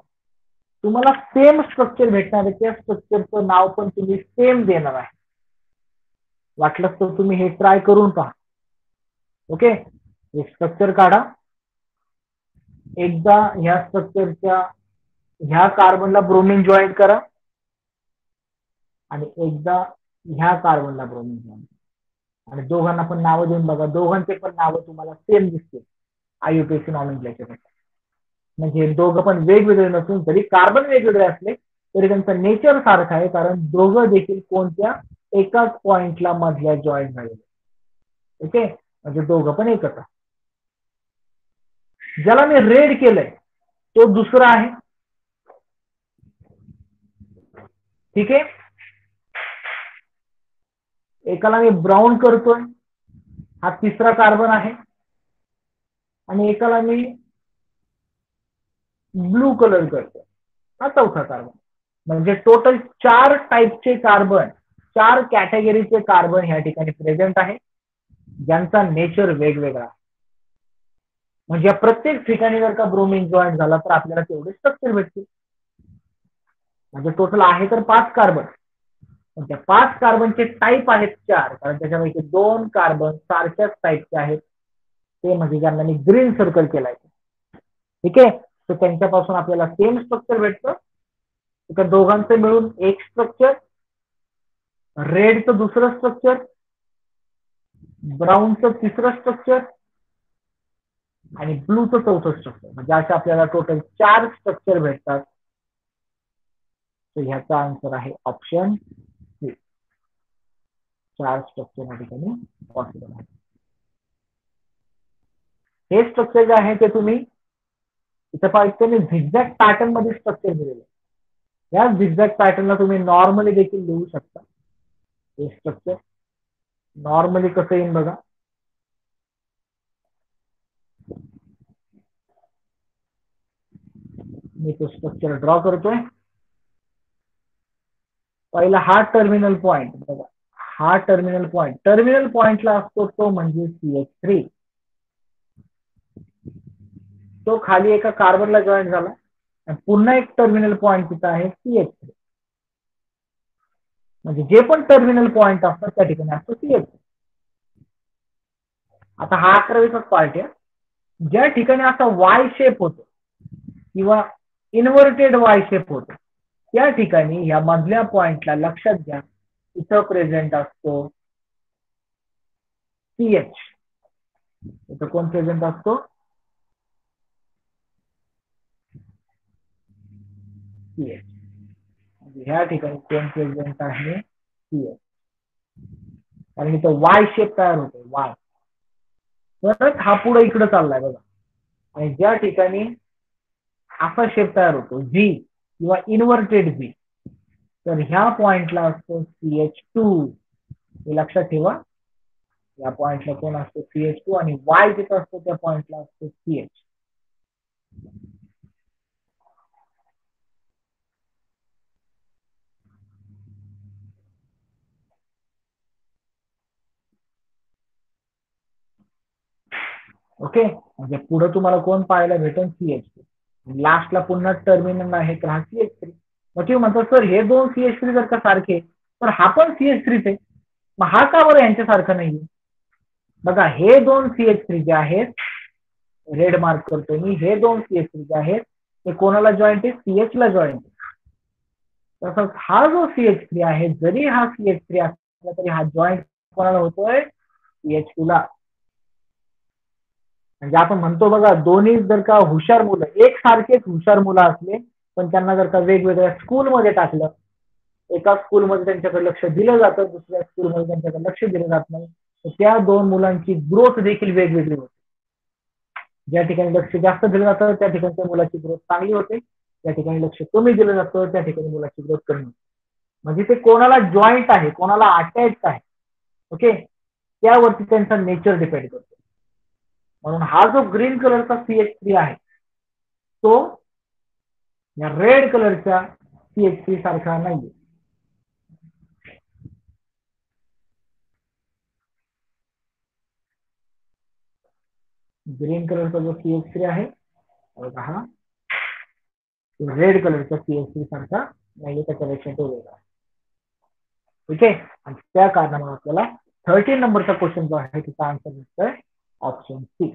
तुम्हाला सेम स्ट्रक्चर भेटणार आहे. त्या स्ट्रक्चरचं नाव पण तुम्ही सेम देणार आहे. वाटलंच तर तुम्ही हे ट्राय करून पहा. ओके, हे स्ट्रक्चर काढा. एकदा ह्या स्ट्रक्चरच्या ह्या कार्बनला ब्रोमीन जॉईंट करा आणि एकदा ह्या कार्बनला ब्रोमीन जॉईंट करा आणि दोघांना पण नावं देऊन बघा. दोघांचे पण नावं तुम्हाला सेम दिसतील आययुपीएसी नॉमेनक्लेचर. म्हणजे दोघं पण वेगवेगळे नसून जरी कार्बन वेगवेगळे असले तरी त्यांचं नेचर सारखं आहे, कारण दोघं देखील कोणत्या एकाच पॉइंटला मधल्या जॉईंट झालेले. ओके, म्हणजे दोघं पण एकच आहे. ज्याला मी रेड केलंय तो दुसरा आहे. ठीक आहे, एकाला मी ब्राऊन करतोय, हा तिसरा कार्बन आहे. आणि एकाला मी ब्लू कलर करतोय, हा चौथा कार्बन. म्हणजे टोटल 4 टाईपचे कार्बन, 4 कॅटेगरीचे कार्बन ह्या ठिकाणी प्रेझेंट आहे, ज्यांचा नेचर वेगवेगळा. म्हणजे प्रत्येक ठिकाणी जर का ब्रोमीन जॉईंट झाला तर आपल्याला तेवढे स्ट्रक्चर भेटतील. म्हणजे टोटल आहे तर 5 कार्बन, पण त्या 5 कार्बनचे टाईप आहेत 4, कारण त्याच्यापैकी 2 कार्बन सारख्याच टाईपचे आहेत, ते म्हणजे ज्यांना मी ग्रीन सर्कल केलाय. ठीक आहे, तर त्यांच्यापासून आपल्याला सेम स्ट्रक्चर भेटतं. त्या दोघांचं मिळून एक स्ट्रक्चर, रेडचं दुसरं स्ट्रक्चर, ब्राऊनचं तिसरं स्ट्रक्चर आणि ब्लूचं चौथं स्ट्रक्चर. म्हणजे असे आपल्याला टोटल 4 स्ट्रक्चर भेटतात. तर ह्याचा आन्सर आहे ऑप्शन सी. 4 स्ट्रक्चर या ठिकाणी पॉसिबल आहे. हे स्ट्रक्चर जे आहे ते तुम्ही इथं पाहिजे मी झिगझॅग पॅटर्न मध्ये स्ट्रक्चर दिलेलं आहे. या झिगझॅग पॅटर्नला तुम्ही नॉर्मली देखील लिहू शकता. हे स्ट्रक्चर नॉर्मली कसं येईल बघा. मी तो स्ट्रक्चर ड्रॉ करतोय. पहिला हा टर्मिनल पॉइंट बघा, हा टर्मिनल पॉइंटला असतो तो म्हणजे CH3. तो खाली एका कार्बनला जॉईन झाला आणि पुन्हा एक टर्मिनल पॉइंट तिथं आहे CH3. म्हणजे जे पण टर्मिनल पॉइंट असतात त्या ठिकाणी असतो CH3. आता हा 11वीचा पार्ट आहे. ज्या ठिकाणी असा वाय शेप होतो किंवा इन्व्हर्टेड वाय शेप होतो त्या ठिकाणी या मधल्या पॉइंटला लक्षात घ्या, इथं प्रेझेंट असतो CH. इथं कोण प्रेझेंट असतो? CH. ह्या ठिकाणी कोण प्रेझेंट आहे? CH. कारण इथं वाय शेप तयार होतो, वाय. परत हा पुढे इकडे चाललाय बघा, आणि ज्या ठिकाणी असा शेप तयार होतो व्ही किंवा इन्व्हर्टेड व्ही, तर ह्या पॉइंटला असतो CH2. हे लक्षात ठेवा. या पॉइंटला कोण असतो? CH2. आणि वाय जिथं असतो त्या पॉइंटला असतो CH. ओके, म्हणजे पुढे तुम्हाला कोण पाहायला भेटेल? CH2. लास्टला पुन्हा टर्मिनल आहे तर हा CH3. मग तुम्ही म्हणता सर हे दोन CH3 जर का सारखे तर हा पण CH3 आहे, मग हा का बरं यांच्यासारखा नाहीये? बघा, हे दोन CH3 जे आहेत, रेड मार्क करतो मी, हे दोन CH3 जे आहेत ते कोणाला जॉईंट आहे? CH ला जॉईंट आहे. तसंच हा जो CH3 आहे, जरी हा CH3 असला तरी हा जॉईंट कोणाला होतोय? CH2 ला. म्हणजे आपण म्हणतो बघा, दोन्ही जर का हुशार मुलं, एकसारखेच हुशार मुलं असले पण त्यांना जर का वेगवेगळ्या स्कूलमध्ये टाकलं, एका स्कूलमध्ये त्यांच्याकडे लक्ष दिलं जातं, दुसऱ्या स्कूलमध्ये त्यांच्याकडे लक्ष दिलं जात नाही, तर त्या दोन मुलांची ग्रोथ देखील वेगवेगळी होते. ज्या ठिकाणी लक्ष जास्त दिलं जातं त्या ठिकाणी त्या मुलाची ग्रोथ चांगली होते, त्या ठिकाणी लक्ष कमी दिलं जातं त्या ठिकाणी मुलाची ग्रोथ कमी होते. म्हणजे ते कोणाला जॉईंट आहे, कोणाला अटॅच आहे ओके, त्यावरती त्यांचा नेचर डिपेंड करतो. म्हणून हा जो ग्रीन कलरचा CH3 आहे तो या रेड कलरच्या CH3 सारखा नाहीये. ग्रीन कलरचा जो CH3 आहे हा रेड कलरच्या CH3 सारखा नाहीये, त्याच्यापेक्षा तो वेगळा. ठीक आहे, आणि त्या कारणामुळे आपल्याला 13 नंबरचा क्वेश्चन जो आहे त्याचा आन्सर दिसतोय ऑप्शन सी.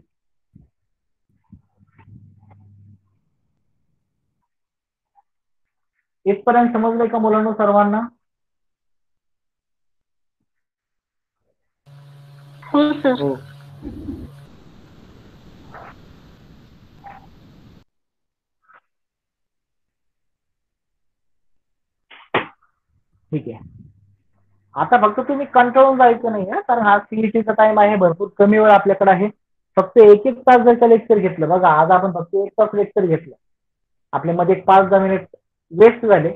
इथपर्यंत समजलंय का मुलांना सर्वांना? हो सर. हो. ठीक आहे, आता फक्त तुम्ही कंटाळून जायचं नाही आहे, कारण हा सीईटीचा टाइम आहे, भरपूर कमी वेळ आपल्याकडे आहे. फक्त एक एक तास जर का लेक्चर घेतलं, बघा आज आपण फक्त 1 तास लेक्चर घेतलं, आपल्यामध्ये 5-10 मिनिट वेस्ट झाले.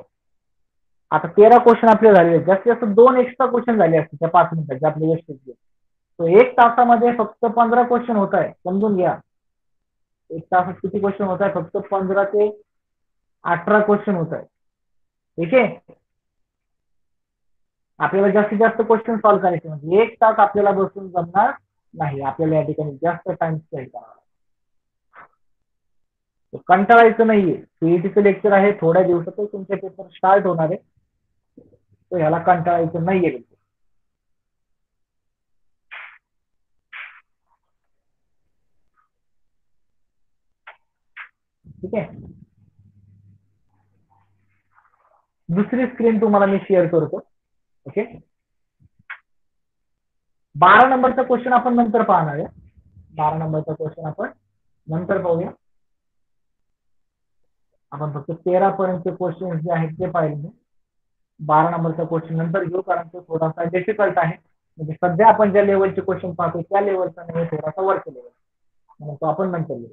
आता 13 क्वेश्चन आपले झाले, जास्तीत जास्त 2 एक्स्ट्रा क्वेश्चन झाले असते त्या 5 मिनिटाचे आपले वेस्ट गेले. तो 1 तासामध्ये फक्त 15 क्वेश्चन होत आहे, समजून घ्या. 1 तासात किती क्वेश्चन होत आहे? फक्त 15 ते 18 क्वेश्चन होत आहे. ठीक आहे, आपल्याला जास्तीत जास्त क्वेश्चन सॉल्व्ह करायचे, म्हणजे 1 तास आपल्याला बसून जमणार नाही, आपल्याला या ठिकाणी जास्त टाइम स्पेंड करावा. कंटाळायचं नाहीये, सीईटीचं लेक्चर आहे, थोड्या दिवसातच तुमचे पेपर स्टार्ट होणार आहे, तर ह्याला कंटाळायचं नाहीये. ठीक आहे, दुसरी स्क्रीन तुम्हाला मी शेअर करतो. ओके, 12 नंबरचा क्वेश्चन आपण नंतर पाहणार आहे. 12 नंबरचा क्वेश्चन आपण नंतर पाहूया. आपण फक्त 13 पर्यंतचे क्वेश्चन जे आहेत ते पाहिले. 12 नंबरचा क्वेश्चन नंतर घेऊ, कारण तो थोडासा डिफिकल्ट आहे. म्हणजे सध्या आपण ज्या लेवलचे क्वेश्चन पाहतो त्या लेवलचा नाही, थोडासा वरच्या लेवल, म्हणून तो आपण नंतर घेऊ.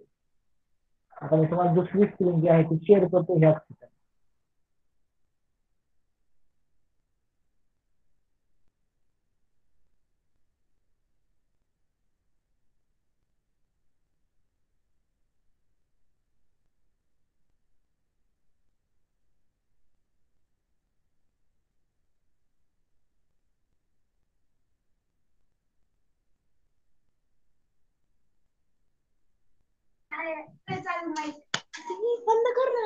आता मी तुम्हाला दुसरी स्क्रीन जी आहे ती शेअर करतो ह्याच ठिकाणी. बंद कर ना.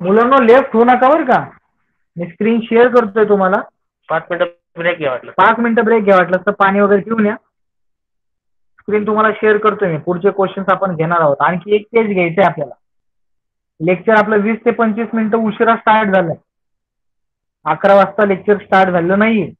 मुलांना लेफ्ट होऊ नका बरं का. मी स्क्रीन शेअर करतोय तुम्हाला. 5 मिनिटं ब्रेक घ्या वाटलं. 5 मिनिटं ब्रेक घ्या वाटलं तर पाणी वगैरे पिऊन या. स्क्रीन तुम्हाला शेअर करतोय मी. पुढचे क्वेश्चन्स आपण घेणार आहोत. आणखी एक पेज घ्यायचंय आपल्याला. लेक्चर आपलं 20 ते 25 मिनिटं उशिरा स्टार्ट झालंय. 11 वाजता लेक्चर स्टार्ट झालं नाहीये.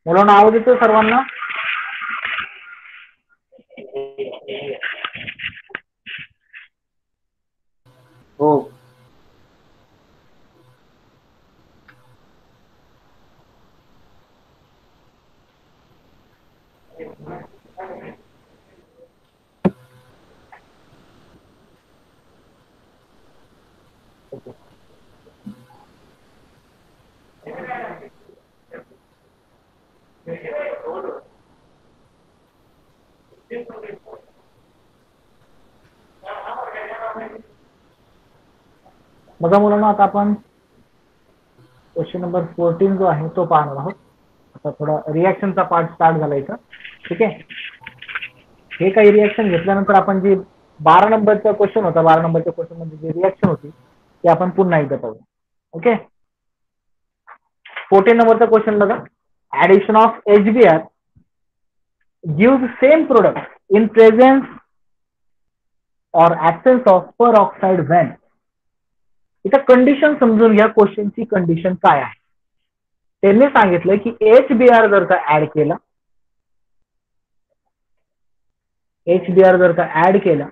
मुलांना आवाज येतोय सर्वांना? हो. बघा मुलांना, आता आपण क्वेश्चन नंबर 14 जो आहे तो पाहणार आहोत. आता थोडा रिॲक्शनचा पार्ट स्टार्ट झाला इथं. ठीक आहे. हे काही रिॲक्शन घेतल्यानंतर आपण जे 12 नंबरचा क्वेश्चन होता, 12 नंबरच्या क्वेश्चन मध्ये जी रिॲक्शन होती ती आपण पुन्हा एकदा पाहूया. ओके. 14 नंबरचा क्वेश्चन बघा. Addition of HBr gives same product in presence or absence of peroxide when. इथं कंडिशन समजून घ्या. क्वेश्चनची कंडिशन काय आहे. त्यांनी सांगितलं की HBr जर का ऍड केला, HBr जर का ऍड केला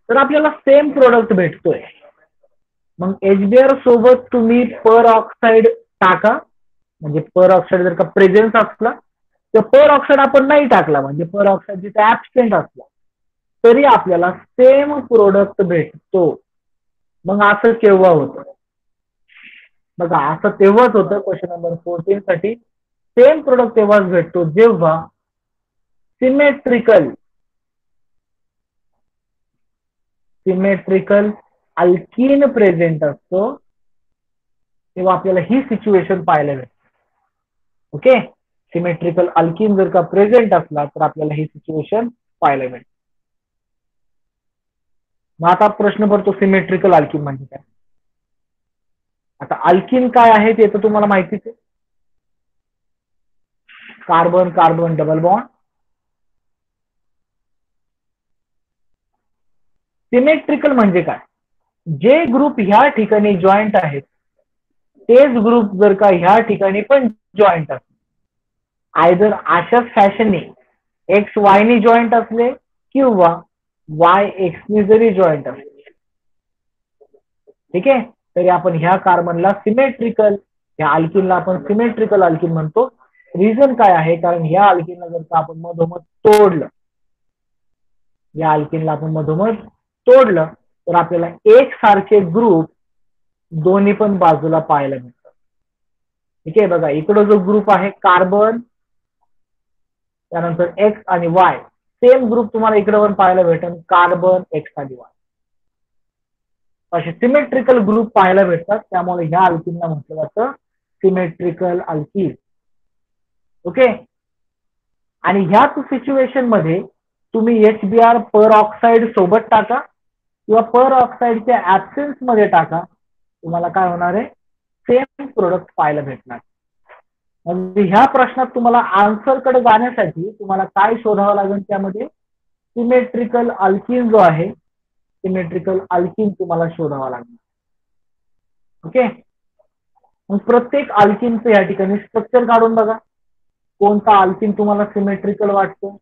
तर आपल्याला सेम प्रोडक्ट भेटतोय. मग HBr सोबत तुम्ही पर ऑक्साईड टाका, म्हणजे पर ऑक्साईड जर का प्रेझेन्स असला तर पर ऑक्साईड आपण नाही टाकला, म्हणजे पर ऑक्साईड जिथे ऍबसेंट असला तरी आपल्याला सेम प्रोडक्ट भेटतो. मग असं केव्हा होतं? बघा, असं तेव्हाच होतं क्वेश्चन नंबर 14 साठी. सेम प्रोडक्ट तेव्हाच भेटतो जेव्हा सिमेट्रिकल अल्कीन प्रेझेंट असतो, तेव्हा आपल्याला ही सिच्युएशन पाहायला भेटते. ओके. सिमेट्रिकल अल्कीन जर का प्रेझेंट असला तर आपल्याला ही सिच्युएशन पाहायला भेटते. मग आता प्रश्न पडतो, सिमेट्रिकल अल्कीन म्हणजे काय? आता अल्कीन काय आहे ते तर तुम्हाला माहितीच आहे. Carbon carbon double bond. Symmetrical म्हणजे काय? जे ग्रुप ह्या ठिकाणी जॉईंट आहेत तेच ग्रुप जर का ह्या ठिकाणी पण जॉईंट असले, आयदर अशाच फॅशनने एक्स वाय ने जॉईंट असले किंवा वाय एक्स ने जरी जॉईंट असले, ठीक आहे, तरी आपण ह्या कार्बनला सिमेट्रिकल, ह्या अल्किनला आपण सिमेट्रिकल अल्किन म्हणतो. रिझन काय आहे? कारण ह्या अल्किनला जर का आपण मधोमध तोडलं, या अल्किनला आपण मधोमध तोडलं तर आपल्याला एक सारखे ग्रुप दोन्ही पण बाजूला पाहायला मिळतात. ठीक आहे. बघा, इकडं जो ग्रुप आहे कार्बन, त्यानंतर एक्स आणि वाय, सेम ग्रुप तुम्हाला इकडे पण पाहायला भेटेल, कार्बन एक्स आणि वाय. असे सिमेट्रिकल ग्रुप पाहायला भेटतात, त्यामुळे ह्या अल्किनला म्हटलं जातं सिमेट्रिकल अल्किन. ओके. आणि ह्याच सिच्युएशन मध्ये तुम्ही HBr पर ऑक्साईड सोबत टाका किंवा पर ऑक्साईडच्या ऍब्सेन्स मध्ये टाका, तुम्हाला काय होणार आहे? सेम प्रोडक्ट पाहायला भेटणार. म्हणजे ह्या प्रश्नात तुम्हाला आन्सर कडे जाण्यासाठी तुम्हाला काय शोधावं लागेल? त्यामध्ये सिमेट्रिकल अल्किन जो आहे, सिमेट्रिकल अल्किन तुम्हाला शोधावा लागणार. ओके. मग प्रत्येक अल्किनचं या ठिकाणी स्ट्रक्चर काढून बघा, कोणता अल्किन तुम्हाला सिमेट्रिकल वाटतो.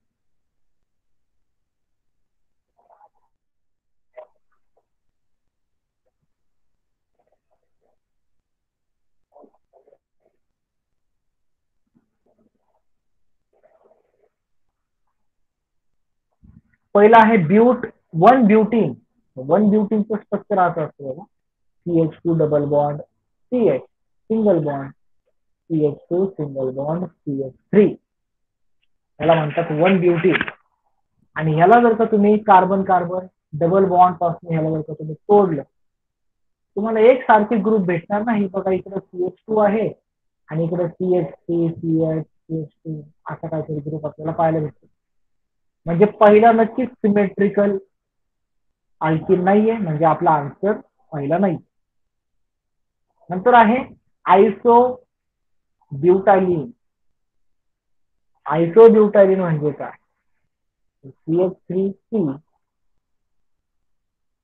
पहिला आहे ब्यूट 1 ब्यूटीन. 1 ब्यूटीनचं स्ट्रक्चर असं असतं बघा, CH2 double bond CH single bond, CH2 single bond CH3, याला म्हणतात 1 ब्यूटीन. आणि ह्याला जर का तुम्ही कार्बन कार्बन डबल बॉन्ड पासून ह्याला जर का तुम्ही तोडलं, तुम्हाला एक सारखे ग्रुप भेटणार नाही. बघा, इकडे CH2 आहे आणि इकडे CH3 CH CH2 असा काहीतरी ग्रुप आपल्याला पाहायला भेटतो. म्हणजे पहिला नक्कीच सिमेट्रिकल अल्किन नाहीये, म्हणजे आपला आन्सर पहिला नाही. नंतर आहे आयसो ब्युटायलिन. आयसो ब्युटायलिन म्हणजे काय? CH3C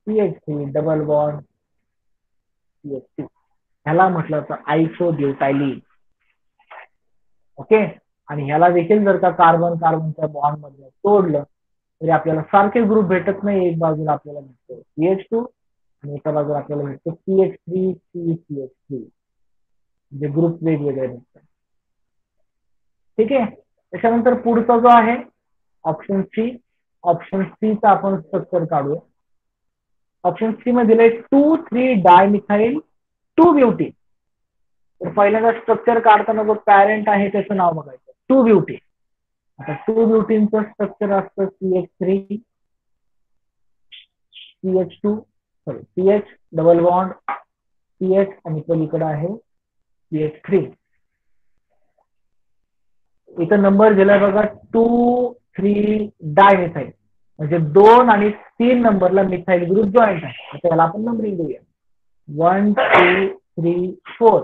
CH3 double bond CH2, ह्याला म्हटलं तर आयसो ब्युटायलिन. ओके. आणि ह्याला देखील जर का कार्बन कार्बनच्या बॉन्ड मध्ये तोडलं तरी आपल्याला सारखे ग्रुप भेटत नाही. एक बाजूला आपल्याला भेटतो CH2 आणि एका बाजूला आपल्याला भेटतो CH3 CH3, म्हणजे ग्रुप वेगवेगळे भेटतात. ठीक आहे. त्याच्यानंतर पुढचा जो आहे ऑप्शन सी. ऑप्शन सी चा आपण स्ट्रक्चर काढूया. ऑप्शन सी मध्ये दिलंय 2,3-डायमिथाइल 2-ब्युटीन. तर पहिल्यांदा स्ट्रक्चर काढताना जो पॅरेंट आहे त्याचं नाव बघायचं 2-ब्युटीन. आता 2-ब्युटीनचं स्ट्रक्चर असतं CH3 CH2 CH double bond CH आणि पलीकडे आहे CH3. इथं नंबर दिलाय बघा 2,3-डायमिथाइल, म्हणजे 2 आणि 3 नंबरला मिथाइल ग्रुप जॉईंट आहे. आता याला आपण नंबरिंग देऊया 1 2 3 4.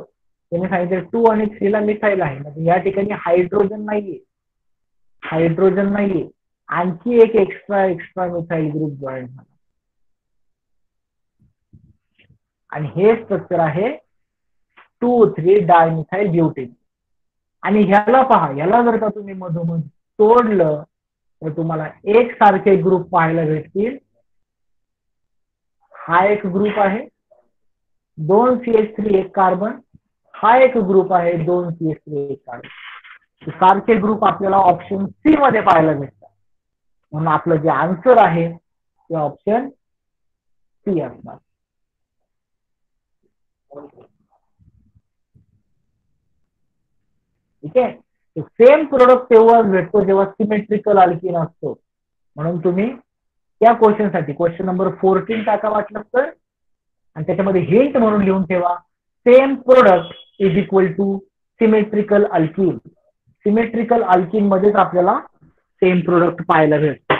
त्यांनी सांगितलं 2 आणि 3 ला मिथाइल आहे, म्हणजे या ठिकाणी हायड्रोजन नाहीये. आणखी एक एक्स्ट्रा मिथाइल ग्रुप जॉईंट झाला आणि हे स्ट्रक्चर आहे 2,3-डायमिथाइल ब्युटेन. आणि ह्याला पहा, ह्याला जर का तुम्ही मधोमध तोडलं तर तुम्हाला एक सारखे ग्रुप पाहायला भेटतील. हा एक ग्रुप आहे 2 CH3 1 कार्बन, हा एक ग्रुप आहे 2 CH3 1 कार्बन. सारखे ग्रुप आपल्याला ऑप्शन सी मध्ये पाहायला भेटतात. म्हणून आपलं जे आन्सर आहे ते ऑप्शन सी असणार. ठीक आहे. सेम प्रोडक्ट तेव्हाच भेटतो जेव्हा सिमेट्रिकल अल्किन असतो. म्हणून तुम्ही त्या क्वेश्चनसाठी क्वेश्चन नंबर 14 टाका वाटलं तर, आणि त्याच्यामध्ये हिंट म्हणून लिहून ठेवा same product is equal two symmetrical alkene. Symmetrical alkene मध्येच आपल्याला सेम प्रोडक्ट पाहायला भेटतो.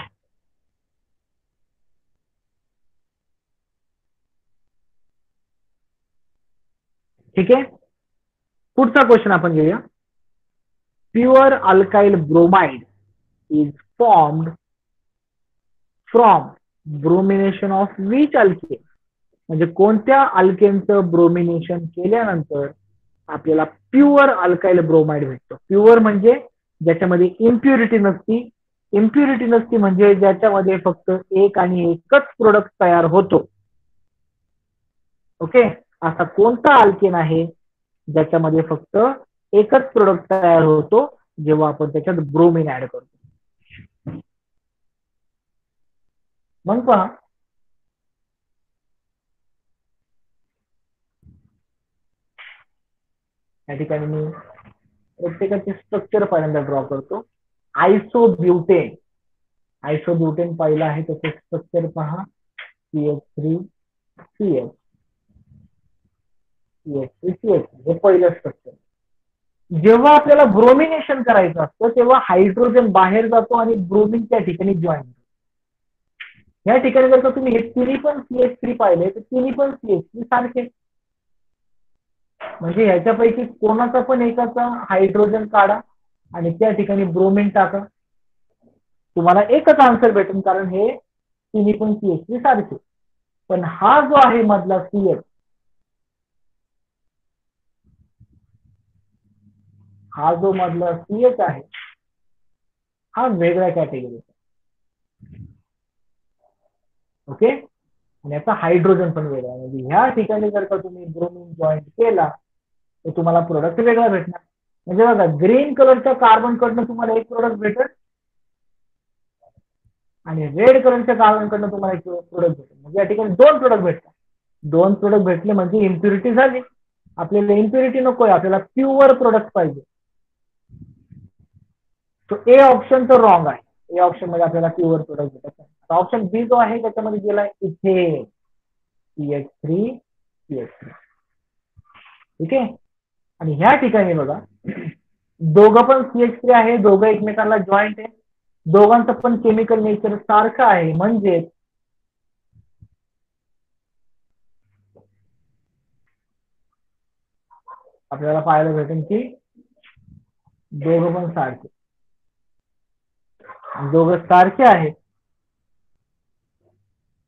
ठीक आहे. पुढचा क्वेश्चन आपण घेऊया. Pure alkyl bromide is formed from bromination of which alkane. म्हणजे कोणत्या अल्केनचं ब्रोमिनेशन केल्यानंतर आपल्याला प्युअर अल्काइल ब्रोमाइड भेटतो. प्युअर म्हणजे ज्याच्यामध्ये इम्प्युरिटी नसती. इम्प्युरिटी नसती म्हणजे ज्याच्यामध्ये फक्त एक आणि एकच प्रोडक्ट तयार होतो. ओके. असा कोणता अल्केन आहे ज्याच्यामध्ये फक्त एकच प्रोडक्ट तयार होतो जेव्हा आपण त्याच्यात ब्रोमिन ऍड करतो. मग पहा, या ठिकाणी मी प्रत्येकाचे स्ट्रक्चर पहिल्यांदा ड्रॉ करतो. आयसोब्युटेन. आयसोब्युटेन पहिला आहे त्याचे स्ट्रक्चर पहा CH3 CH CH3 CH3 हे पहिलं स्ट्रक्चर. जेव्हा आपल्याला ब्रोमिनेशन करायचं असतं तेव्हा हायड्रोजन बाहेर जातो आणि ब्रोमिन त्या ठिकाणी जॉईन होतो. या ठिकाणी जर का तुम्ही हे तिन्ही पण CH3 पाहिले तर तिन्ही पण CH3 सारखे. म्हणजे ह्याच्यापैकी कोणाचा पण एकाचा हायड्रोजन काढा आणि त्या ठिकाणी ब्रोमिन टाका, तुम्हाला एकच आन्सर भेटेल, कारण हे तिन्ही पण CH3 सारखे. पण हा जो आहे मधला CH, हा जो मधला CH आहे हा वेगळ्या कॅटेगरीचा. ओके. आणि याचा हायड्रोजन पण वेगळा. म्हणजे ह्या ठिकाणी जर का तुम्ही ब्रोमिन जॉईंट केला तर तुम्हाला प्रोडक्ट वेगळा भेटणार. म्हणजे बघा, ग्रीन कलरच्या कार्बन कडनं तुम्हाला एक प्रोडक्ट भेटेल आणि रेड कलरच्या कार्बन कडनं तुम्हाला एक प्रोडक्ट भेटेल. म्हणजे या ठिकाणी दोन प्रोडक्ट भेटतात. दोन प्रोडक्ट भेटले म्हणजे इम्प्युरिटी झाली. आपल्याला इम्प्युरिटी नकोय, आपल्याला प्युअर प्रोडक्ट पाहिजे. तो ए ऑप्शन तर रॉंग आहे. ए ऑप्शन मध्ये आपल्याला प्युअर प्रोडक्ट भेटत नाही. ऑप्शन बी जो आहे त्याच्यामध्ये गेलाय इथे CH3 CH3. ठीक आहे. आणि ह्या ठिकाणी बघा, दोघं पण CH3 आहे, दोघं एकमेकांना जॉईंट आहे, दोघांचं पण केमिकल नेचर सारखं आहे. म्हणजे आपल्याला पाहायला भेटेल की दोघं पण सारखे, दोघं सारखे आहेत.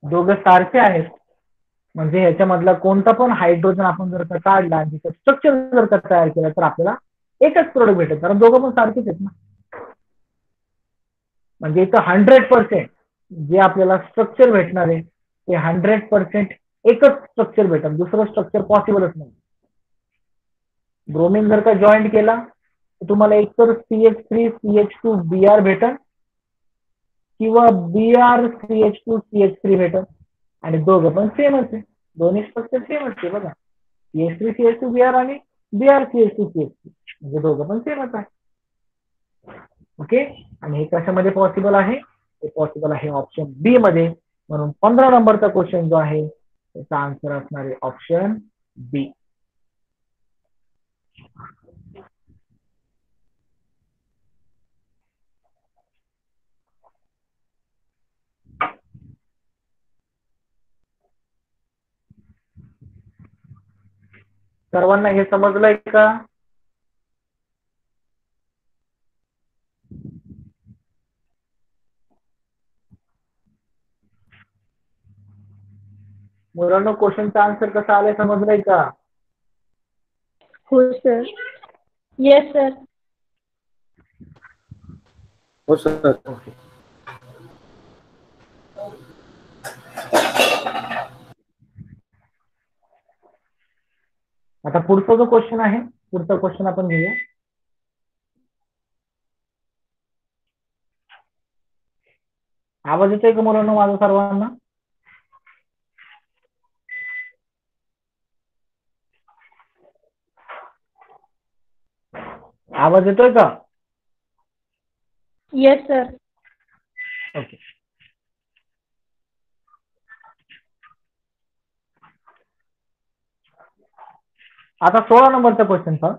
दोघं सारखे आहेत म्हणजे ह्याच्यामधला कोणता पण हायड्रोजन आपण जर का काढला आणि स्ट्रक्चर जर का तयार केलं तर आपल्याला एकच प्रोडक्ट भेटेल, कारण दोघं पण सारखेच आहेत ना. म्हणजे इथं 100% जे आपल्याला स्ट्रक्चर भेटणार आहे ते 100% एकच स्ट्रक्चर भेटेल, दुसरं स्ट्रक्चर पॉसिबलच नाही. ब्रोमिन जर का जॉईंट केला तर तुम्हाला एकतर CH3 CH2 Br भेटेल किंवा Br CH2 CH3 भेटेल, आणि दोघं पण सेमच आहे, दोन्ही स्ट्रक्चर सेमच आहे बघा. CH3 CH2 Br आणि Br CH2 CH3 म्हणजे दोघं पण सेमच आहे. ओके, आणि हे कशामध्ये पॉसिबल आहे? हे पॉसिबल आहे ऑप्शन बी मध्ये. म्हणून 15 नंबरचा क्वेश्चन जो आहे त्याचा आन्सर असणार आहे ऑप्शन बी. सर्वांना हे समजलंय का? मुलांना क्वेश्चनचा आन्सर कसा आलाय समजलंय का? हो सर. Yes sir. हो सर. ओके. आता पुढचा जो क्वेश्चन आहे, पुढचा क्वेश्चन आपण घेऊया. आवाज येतोय का मुलांना माझा सर्वांना? आवाज येतोय का? Yes sir. ओके. आता 16 नंबरचा क्वेश्चन पहा.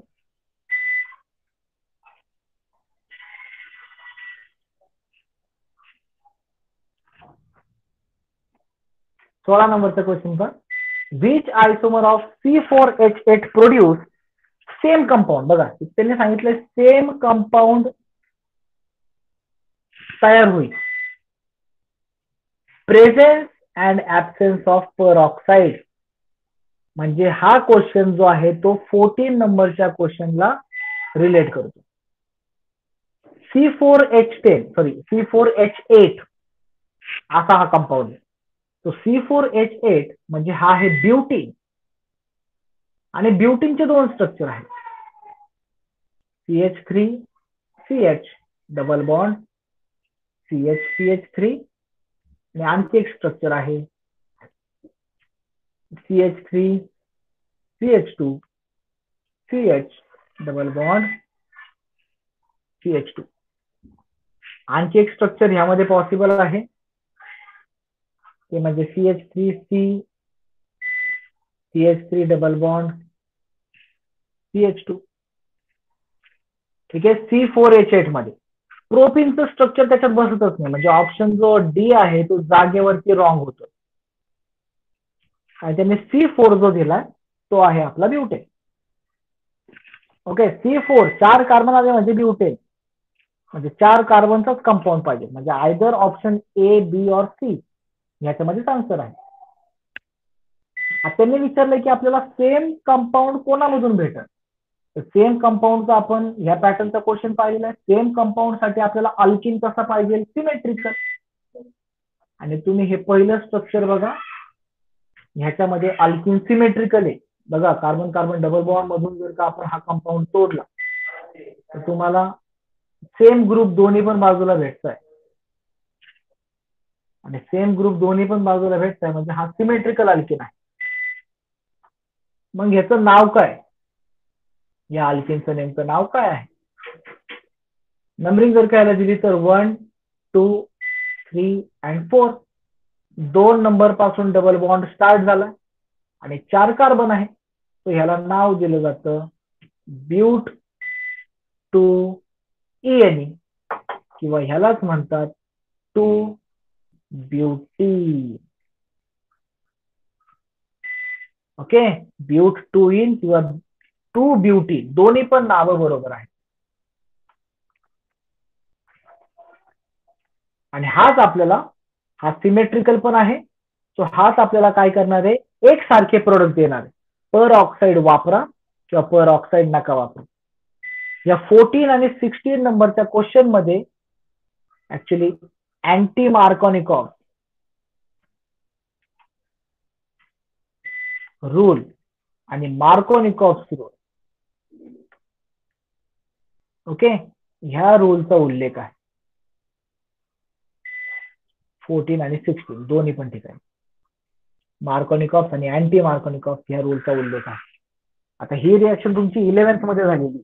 सोळा नंबरचा क्वेश्चन पहा. Which isomer of C4H8 produce same compound. बघा त्यांनी सांगितलं सेम कंपाऊंड तयार होईल. Presence and absence of peroxide. म्हणजे हा क्वेश्चन जो आहे तो 14 नंबरच्या क्वेश्चनला रिलेट करतो. C4H8 असा हा कंपाऊंड आहे. तो C4H8 म्हणजे हा आहे ब्युटीन, आणि ब्युटीनचे दोन स्ट्रक्चर आहेत, CH3CH डबल बॉन्ड CH3, आणि आणखी एक स्ट्रक्चर आहे CH3CH2CH डबल बॉन्ड CH2. आणखी एक स्ट्रक्चर ह्यामध्ये पॉसिबल आहे ते म्हणजे CH3C डबल बॉन्ड CH2. ठीक आहे. C4H8 मध्ये प्रोपीनचं स्ट्रक्चर त्याच्यात बसतच नाही, म्हणजे ऑप्शन जो डी आहे तो जागेवरती रॉंग होतो, आणि त्यांनी C4 जो दिला तो आहे आपला ब्युटेन. ओके. C4 4 कार्बन आले म्हणजे ब्युटेन, म्हणजे 4 कार्बनचाच कंपाऊंड पाहिजे, म्हणजे आयदर ऑप्शन ए बी और सी याच्यामध्येच आन्सर आहे. आता त्यांनी विचारलं की आपल्याला सेम कंपाऊंड कोणामधून भेटेल. सेम कंपाऊंडचा आपण ह्या पॅटर्नचा क्वेश्चन पाहिलेला आहे. सेम कंपाऊंड साठी आपल्याला अल्किन कसा पाहिजे? सिमेट्रिकल. आणि तुम्ही हे पहिलं स्ट्रक्चर बघा, ह्याच्यामध्ये अल्किन सिमेट्रिकल आहे बघा. कार्बन कार्बन डबल बॉन्ड मधून जर का आपण हा कंपाऊंड तोडला तर तुम्हाला सेम ग्रुप दोन्ही पण बाजूला भेटतोय, आणि सेम ग्रुप दोन्ही पण बाजूला भेटतोय म्हणजे हा सिमेट्रिकल अल्किन आहे. मग ह्याचं नाव काय? या अल्किनचं नेमकं नाव काय आहे? नंबरिंग जर काय दिली तर 1, 2, 3 and 4. 2 नंबर पासून डबल बॉन्ड स्टार्ट झाला आणि 4 कार्बन आहे, तर ह्याला नाव दिलं जातं ब्यूट 2 ENE, किंवा ह्यालाच म्हणतात 2 ब्युटी. ओके. ब्यूट 2 इन किंवा 2 ब्युटी, दोन्ही पण नावं बरोबर आहे. आणि हाच आपल्याला, हा सिमेट्रिकल पण आहे, सो हाच आपल्याला काय करणार आहे? एक सारखे प्रोडक्ट देणार आहे. पर ऑक्साईड वापरा किंवा पर ऑक्साईड नका वापरू. या 14 आणि 16 नंबरच्या क्वेश्चन मध्ये ऍक्च्युली अँटी मार्कोनिकॉफ रूल आणि मार्कोनिकॉफ रूल, ओके, ह्या रूलचा उल्लेख आहे 14 आणि 16 दोन्ही पण ठिकाणी. मार्कोनिकॉफ आणि अँटी मार्कोनिकॉफ ह्या रूलचा उल्लेख आहे. आता ही रिएक्शन तुमची 11th मध्ये झालेली,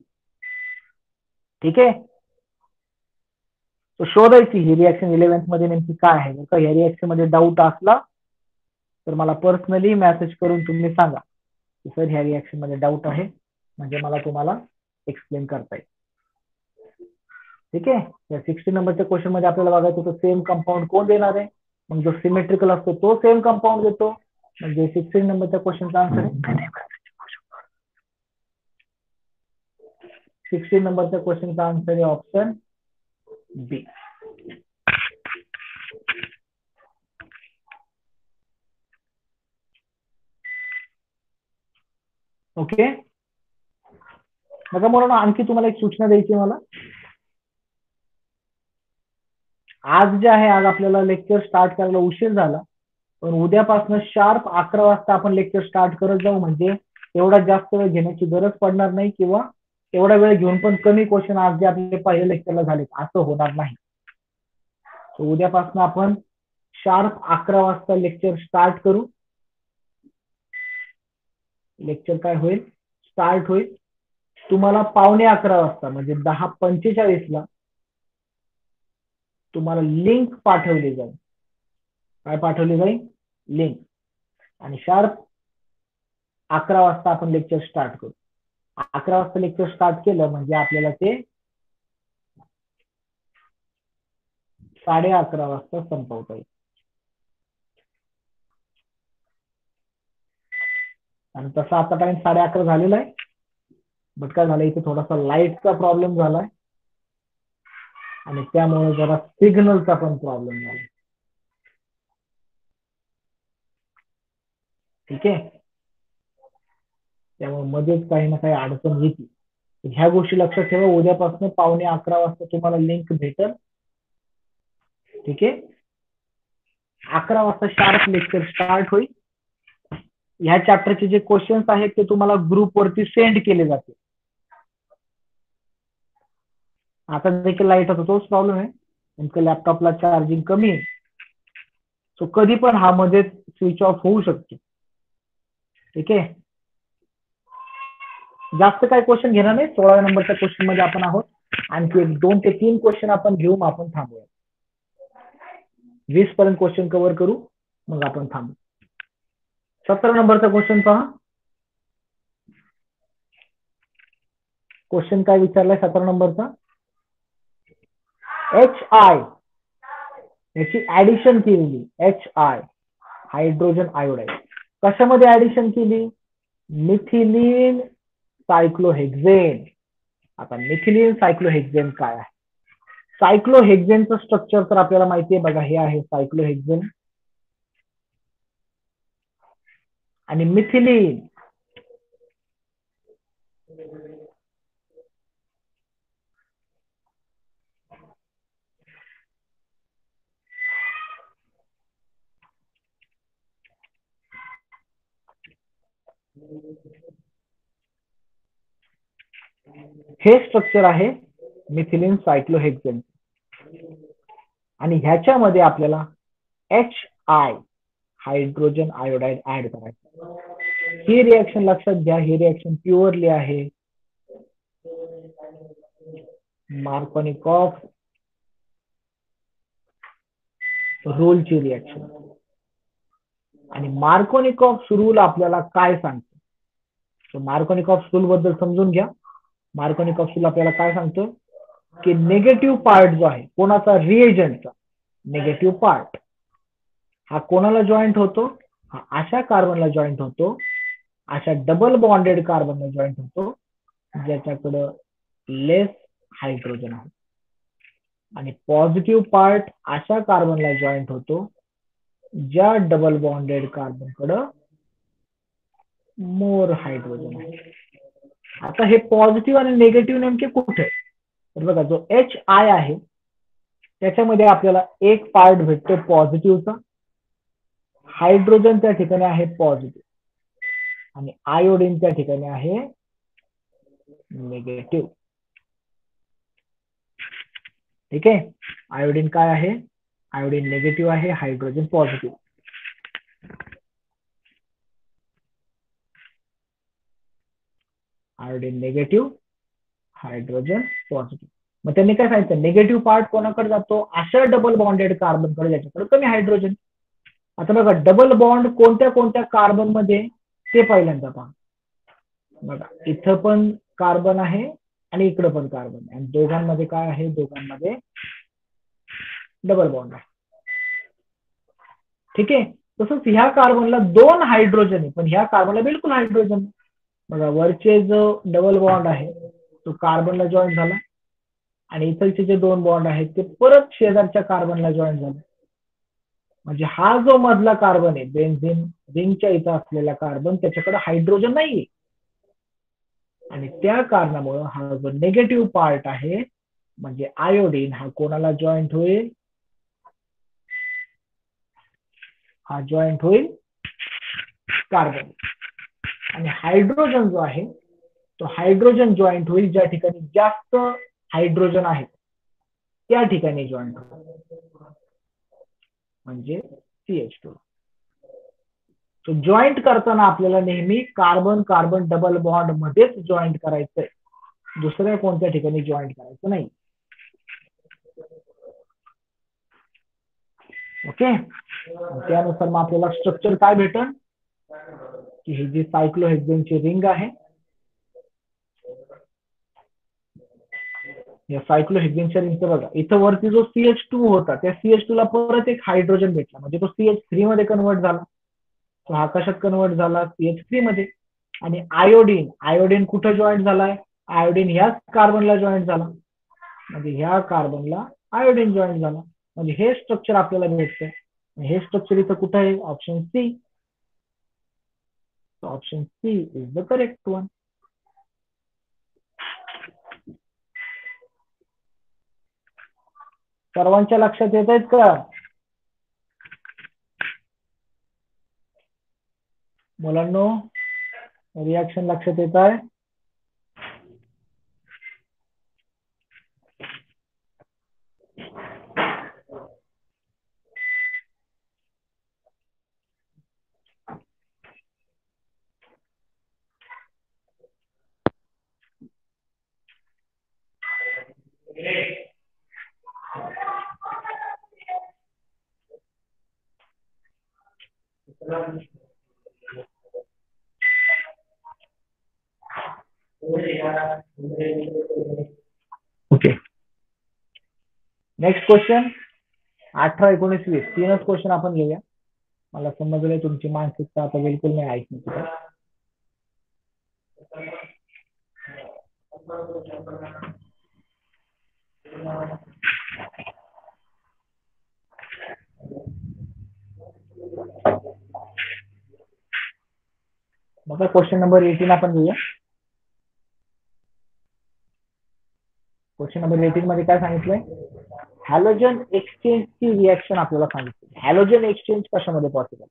ठीक आहे. तो शोधायची ही रिएक्शन 11th मध्ये नेमकी काय आहे. जर का ह्या रिएक्शन मध्ये डाऊट असला तर मला पर्सनली मेसेज करून तुम्ही सांगा की सर ह्या रिएक्शन मध्ये डाऊट आहे, म्हणजे मला तुम्हाला एक्सप्लेन करता येईल. ठीक आहे. या 16 नंबरच्या क्वेश्चन मध्ये आपल्याला बघायचं होतं सेम कंपाऊंड कोण देणार आहे. मग जो सिमेट्रिकल असतो तो सेम कंपाऊंड देतो. म्हणजे 16 नंबरच्या क्वेश्चनचा आन्सर आहे 16 नंबरच्या क्वेश्चनचा आन्सर आहे ऑप्शन बी. ओके. बघा म्हणून आणखी तुम्हाला एक सूचना द्यायची मला. आज जे आहे, आज आपल्याला लेक्चर स्टार्ट करायला उशीर झाला, पण उद्यापासून शार्प 11 वाजता आपण लेक्चर स्टार्ट करत जाऊ. म्हणजे एवढा जास्त वेळ घेण्याची गरज पडणार नाही, किंवा एवढा वेळ घेऊन पण कमी क्वेश्चन आज जे आपले पहिल्या लेक्चरला झाले असं होणार नाही. उद्यापासून आपण शार्प 11 वाजता लेक्चर स्टार्ट करू. लेक्चर काय होईल, स्टार्ट होईल. तुम्हाला 11:15 वाजता म्हणजे 10:45 तुम्हाला लिंक पाठवली जाईल. काय पाठवली जाईल, लिंक. आणि शार्प 11 वाजता आपण लेक्चर स्टार्ट करू. 11 वाजता लेक्चर स्टार्ट केलं म्हणजे आपल्याला ते 11:30 वाजता संपवता येईल. आणि तसा आता टाइम 11:30 झालेला आहे. बट काय झालं, इथे थोडासा लाईटचा प्रॉब्लेम झालाय आणि त्यामुळे जरा सिग्नलचा पण प्रॉब्लेम झाला. ठीक आहे. त्यामुळे मध्येच काही ना काही अडचण येते. ह्या गोष्टी लक्षात ठेवा. उद्यापासून 11:15 वाजता तुम्हाला लिंक भेटेल. ठीक आहे. 11 वाजता शार्प लेक्चर स्टार्ट होईल. ह्या चॅप्टरचे जे क्वेश्चन्स आहेत ते तुम्हाला ग्रुपवरती सेंड केले जातील. आता देखील लाईट होता तोच प्रॉब्लेम आहे. नेमकं लॅपटॉपला चार्जिंग कमी आहे, सो कधी पण हा मध्ये स्विच ऑफ होऊ शकतो. ठीक आहे. जास्त काय क्वेश्चन घेणार नाही. 16 नंबरच्या क्वेश्चन मध्ये आपण आहोत. आणखी 2 ते 3 क्वेश्चन आपण घेऊन आपण थांबूया. 20 पर्यंत क्वेश्चन कव्हर करू, मग आपण थांबू. 17 नंबरचा क्वेश्चन पहा. क्वेश्चन काय विचारलाय 17 नंबरचा, HI याची ऍडिशन केलेली. HI हायड्रोजन आयोडाईड कशामध्ये ऍडिशन केली, मिथिलीन सायक्लोहेक्झेन. आता मिथिलीन सायक्लोहेक्झेन काय आहे. सायक्लोहेक्झेनचं स्ट्रक्चर तर आपल्याला माहिती आहे. बघा, हे आहे सायक्लोहेक्झेन आणि मिथिलीन. हे स्ट्रक्चर आहे मिथिलीन सायक्लोहेक्झेन. आणि ह्याच्यामध्ये आपल्याला HI हायड्रोजन आयोडाईड ऍड करायचं. ही रिएक्शन लक्षात घ्या. ही रिएक्शन प्युअरली आहे मार्कोनिकॉफ रूलची रिएक्शन. आणि मार्कोनिकॉफ रूल आपल्याला काय सांगतो, मार्कोनिकॉफ रूल बद्दल समजून घ्या. मार्कोनिकॉफ रूल आपल्याला काय सांगतो की निगेटिव्ह पार्ट जो आहे कोणाचा, रिएजंटचा निगेटिव्ह पार्ट हा कोणाला जॉईंट होतो, हा अशा कार्बनला जॉईंट होतो, अशा डबल बॉन्डेड कार्बनला जॉईंट होतो ज्याच्याकडं लेस हायड्रोजन आहे. आणि पॉझिटिव्ह पार्ट अशा कार्बनला जॉईंट होतो ज्या डबल बॉन्डेड कार्बन कडं मोर हायड्रोजन आहे. आता हे पॉझिटिव्ह आणि निगेटिव्ह नेमके कुठे? तर बघा, जो HI आहे त्याच्यामध्ये आपल्याला एक पार्ट भेटतो पॉझिटिव्हचा, हायड्रोजन त्या ठिकाणी आहे पॉझिटिव्ह आणि आयोडीन त्या ठिकाणी आहे निगेटिव्ह. ठीक आहे, आयोडीन काय आहे? आयोडीन निगेटिव्ह आहे, hydrogen positive. Iodine negative, hydrogen positive. मग त्यांनी काय सांगितलं, निगेटिव्ह पार्ट कोणाकडे जातो? अशा डबल बॉन्डेड कार्बनकडे ज्याच्याकडे कमी हायड्रोजन. आता बघा, डबल बॉन्ड कोणत्या कोणत्या कार्बन मध्ये ते पहिल्यांदा पहा. बघा, इथं पण कार्बन आहे आणि इकडं पण कार्बन आहे, आणि दोघांमध्ये काय आहे? दोघांमध्ये डबल बॉन्ड आहे. ठीक आहे, तसंच ह्या कार्बनला 2 हायड्रोजन आहे, पण ह्या कार्बनला बिलकुल हायड्रोजन नाही. बघा, वरचे जो डबल बॉन्ड आहे तो कार्बनला जॉईन झाला, आणि इथलचे जे 2 बॉन्ड आहेत ते परत शेजारच्या कार्बनला जॉईन झाले. म्हणजे हा जो मधला कार्बन आहे, बेन्झीन रिंगच्या इथं असलेला कार्बन, त्याच्याकडे हायड्रोजन नाहीये, आणि त्या कारणामुळे हा जो निगेटिव्ह पार्ट आहे म्हणजे आयोडीन, हा कोणाला जॉईंट होईल? हा जॉईंट होईल कार्बन. आणि हायड्रोजन जो आहे तो हायड्रोजन जॉईंट होईल ज्या ठिकाणी जास्त हायड्रोजन आहे त्या ठिकाणी जॉईंट होईल, म्हणजे CH2. तो जॉईंट करताना आपल्याला नेहमी कार्बन कार्बन डबल बॉन्ड मध्येच जॉईंट करायचंय, दुसऱ्या कोणत्या ठिकाणी जॉईंट करायचं नाही. ओके, त्यानुसार मग आपल्याला स्ट्रक्चर काय भेटल की ही जी सायक्लोहेक्झेनची रिंग आहे, या सायक्लोहेक्झेनच्या रिंगचं बघा, इथं वरती जो CH2 होता त्या CH2 ला परत एक हायड्रोजन भेटला, म्हणजे तो CH3 मध्ये कन्वर्ट झाला. तो हा कशात कन्वर्ट झाला? CH3 मध्ये. आणि आयोडीन, आयोडीन कुठं जॉईंट झालाय? आयोडीन ह्याच कार्बनला जॉईंट झाला, म्हणजे ह्या कार्बनला आयोडीन जॉईंट झाला, म्हणजे हे स्ट्रक्चर आपल्याला भेटतंय. हे स्ट्रक्चर इथं कुठं आहे? Option C. Option C is the correct one. सर्वांच्या लक्षात येत आहेत का मुलांनो? रिॲक्शन लक्षात येत आहे? Okay, next question. 18, 19, 20 तीनच क्वेश्चन आपण घेऊया. मला समजलंय तुमची मानसिकता आता बिलकुल नाही ऐकण्याची. बघा, क्वेश्चन नंबर 18 आपण घेऊया. क्वेश्चन नंबर 18 मध्ये काय सांगितलंय? हॅलोजन एक्सचेंजची रिॲक्शन आपल्याला सांगितली. हॅलोजन एक्सचेंज कशामध्ये पॉसिबल?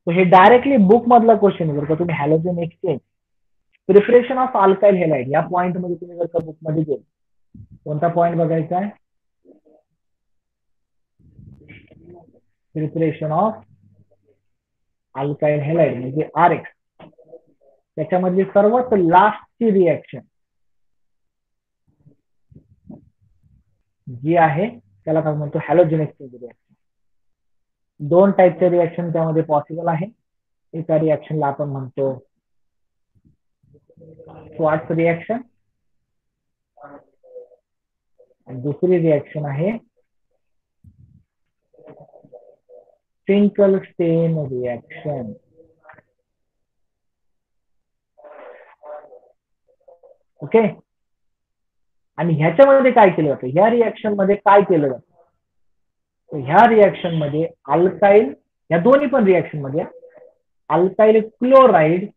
हे डायरेक्टली बुक मधला क्वेश्चन आहे. जर का तुम्ही halogen exchange preparation of alkyl halide या पॉइंट मध्ये तुम्ही जर का बुक मध्ये गेले, कोणता पॉइंट बघायचा आहे? प्रिपरेशन ऑफ अल्काइल हेलाइड म्हणजे RX, त्याच्यामधली सर्वात लास्टची रिॲक्शन जी आहे त्याला काय म्हणतो? Halogen exchange reaction. 2 टाईपचे रिॲक्शन त्यामध्ये पॉसिबल आहे. एका रिॲक्शनला आपण म्हणतो स्वार्ट्स रिॲक्शन, आणि दुसरी रिॲक्शन आहे फिंकलस्टेन रिॲक्शन. ओके, आणि ह्याच्यामध्ये काय केलं जातं? ह्या रिॲक्शन मध्ये काय केलं जातं? तर ह्या रिॲक्शन मध्ये अल्काइल, या दोन्ही पण रिॲक्शन मध्ये अल्काइल क्लोराईड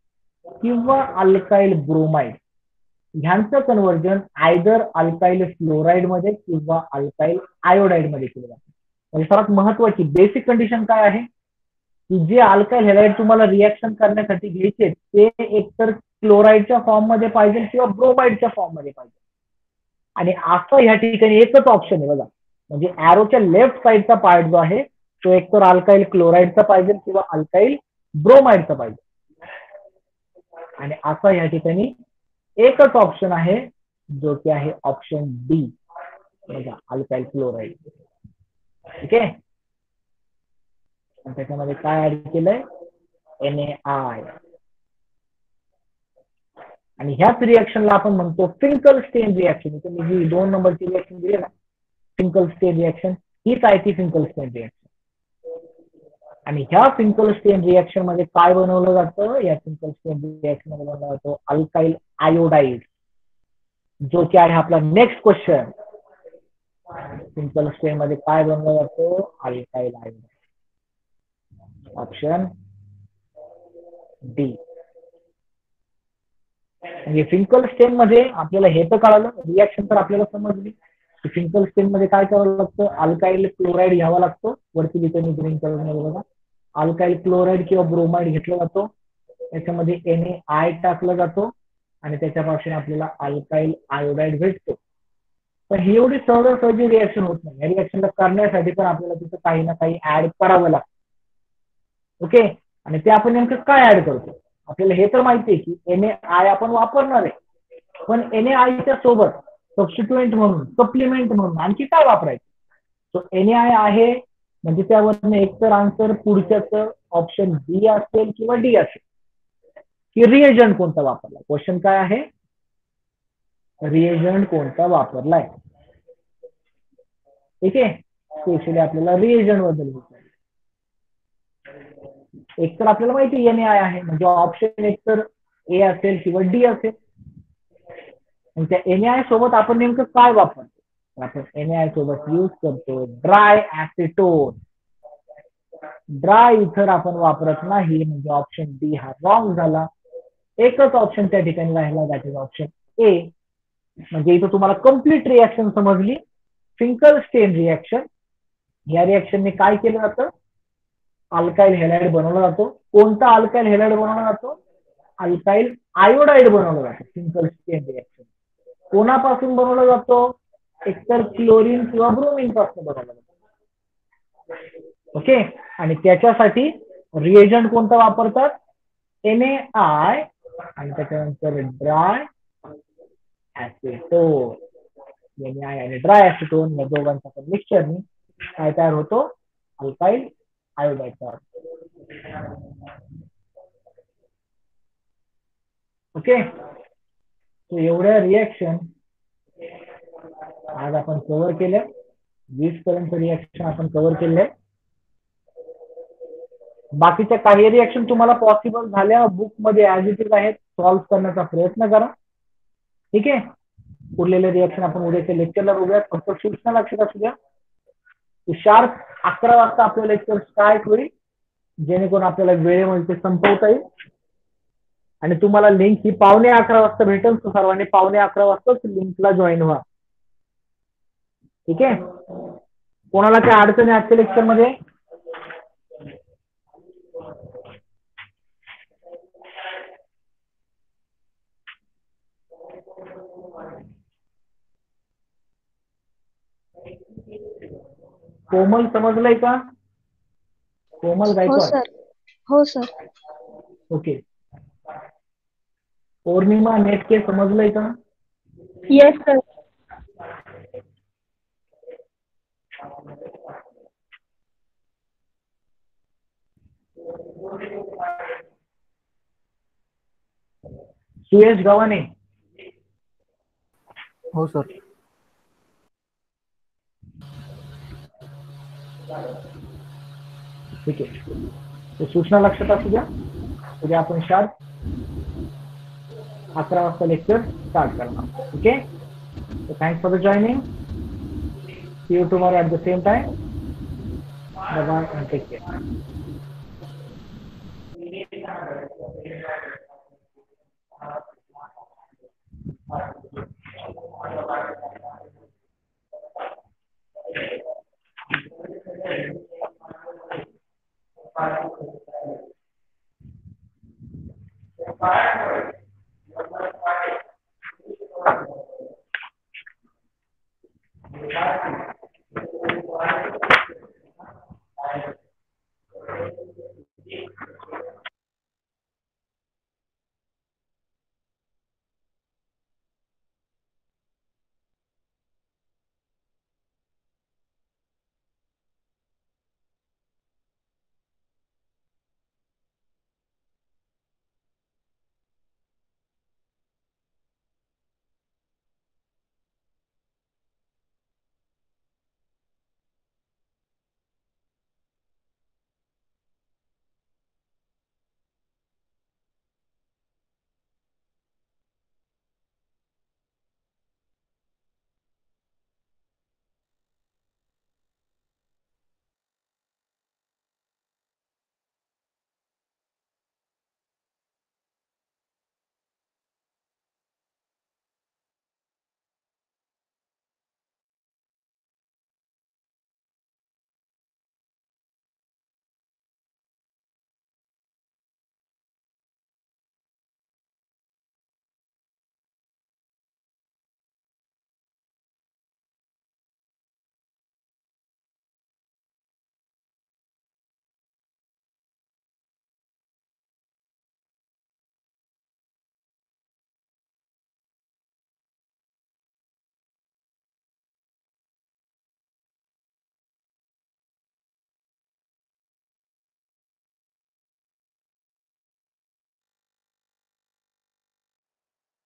किंवा अल्काइल ब्रोमाइड ह्यांचं कन्व्हर्जन आयदर अल्काइल फ्लोराईड मध्ये किंवा अल्काइल आयोडाईड मध्ये केलं जातं. म्हणजे सर्वात महत्वाची बेसिक कंडिशन काय आहे की जे अल्काइल हेलाइड तुम्हाला रिॲक्शन करण्यासाठी घ्यायचे ते एकतर क्लोराईडच्या फॉर्म मध्ये पाहिजे किंवा ब्रोमाइडच्या फॉर्म मध्ये पाहिजे. आणि असं ह्या ठिकाणी एकच ऑप्शन आहे बघा, म्हणजे ॲरोच्या लेफ्ट साईडचा पार्ट जो आहे तो एकतर अल्काइल क्लोराईडचा पाहिजे किंवा अल्काइल ब्रोमाइडचा पाहिजे. आणि असा या ठिकाणी एकच ऑप्शन आहे जो की आहे ऑप्शन डी बघा, अल्काइल क्लोराईड. ठीक आहे. त्याच्यामध्ये काय ऍड केलंय NaI. आणि ह्याच रिॲक्शनला आपण म्हणतो फिंकलस्टेन रिॲक्शन. तुम्ही जी 2 नंबरची रिॲक्शन दिली ना फिंकलस्टेन रिॲक्शन, हीच आहे ती फिंकलस्टेन रिॲक्शन. आणि ह्या फिंकलस्टेन रिॲक्शन मध्ये काय बनवलं जातं, या फिंकलस्टेन रिॲक्शन मध्ये बनवला जातो अल्काइल आयोडाईड, जो की आहे आपला नेक्स्ट क्वेश्चन. फिंकलस्टेन मध्ये काय बनवलं जातं, अल्काइल आयोडाईड. Option D. म्हणजे फिंकलस्टेन मध्ये आपल्याला हे तर कळालं, रिॲक्शन तर आपल्याला समजली. फिंकलस्टेन मध्ये काय करावं लागतं, अल्काइल क्लोराईड घ्यावा लागतो. वरती लिहितो मी ग्रीन कलर मध्ये बघा, अल्काइल क्लोराईड किंवा ब्रोमाइड घेतला जातो, त्याच्यामध्ये NaI टाकला जातो आणि त्याच्यापासून आपल्याला अल्काइल आयोडाईड भेटतो. पण ही एवढी सहजासहजी रिॲक्शन होत नाही. या रिॲक्शनला करण्यासाठी पण आपल्याला तिथं काही ना काही ऍड करावं लागतं. ओके. आणि ते आपण नेमकं काय ऍड करतो, आपल्याला हे तर माहिती आहे की NaI आपण वापरणार आहे, पण NaI च्या सोबत सबस्टिट्युएंट म्हणून सप्लिमेंट म्हणून आणखी काय वापरायचं. सो NaI आहे म्हणजे त्यावरनं एकतर आन्सर पुढच्याच ऑप्शन बी असेल किंवा डी असेल. की रिएजंट कोणता वापरलाय, क्वेश्चन काय आहे, रिएजंट कोणता वापरलाय. ठीक आहे. स्पेशली आपल्याला रिएजंट बद्दल विचारलं. एकतर आपल्याला माहिती NaI आहे म्हणजे ऑप्शन एकतर ए असेल किंवा डी असेल. आणि त्या NaI सोबत आपण नेमकं काय वापरतो, आपण NaI सोबत यूज करतो ड्राय ऍसिटोन. ड्राय इथर आपण वापरत नाही, म्हणजे ऑप्शन डी हा रॉंग झाला. एकच ऑप्शन त्या ठिकाणी राहिला, दॅट इज ऑप्शन ए. म्हणजे इथं तुम्हाला कम्प्लीट रिॲक्शन समजली. फिंकलस्टेन रिॲक्शन, या रिॲक्शनने काय केलं जातं, अल्काइल हेलाइड बनवला जातो. कोणता अल्काइल हेलाइड बनवला जातो, अल्काइल आयोडाईड बनवला जातो. फिंकलस्टेन रिॲक्शन कोणापासून बनवला जातो, एकतर क्लोरीन किंवा ब्रोमीन पासून बनवला जातो. ओके. आणि त्याच्यासाठी रिएजंट कोणता वापरतात, NaI आणि त्याच्यानंतर ड्राय ऍसिटोन. NaI आणि ड्राय ऍसिटोन या दोघांचा मिक्सचरने काय तयार होतो, अल्काइल आयोडाईड तयार होतो. ओके. तो एवढ्या रिॲक्शन आज आपण कव्हर केल्या. 20 पर्यंत रिॲक्शन आपण कव्हर केले. बाकीच्या काही रिॲक्शन तुम्हाला पॉसिबल झाल्या बुक मध्ये ऍज इट इज आहेत, सॉल्व्ह करण्याचा प्रयत्न करा. ठीक आहे. उरलेले रिॲक्शन आपण उद्याच्या लेक्चरला बघूयात. फक्त सूचना लक्षात असू द्या, शार्प 11 वाजता आपलं लेक्चर स्टार्ट होईल, जेणेकरून आपल्याला वेळेमध्ये संपवता येईल. आणि तुम्हाला लिंक ही 11:15 वाजता भेटेल. तर सर्वांनी 11:15 वाजताच लिंकला जॉईन व्हा. ठीक आहे. कोणाला काय अडचणी आजच्या लेक्चर मध्ये, कोमल समजलंय का, कोमल हो गायकवाड. सर. हो सर. ओके. पौर्णिमा नेटके समजलंय का, येस सर. सुयश गव्हाणे. हो सर. ठीक आहे. तर सूचना लक्षात असू द्या, उद्या आपण शार्प 11 वाजता लेक्चर स्टार्ट करणार. Okay. So thanks for the joining. See you tomorrow at the same time. Bye bye and take care.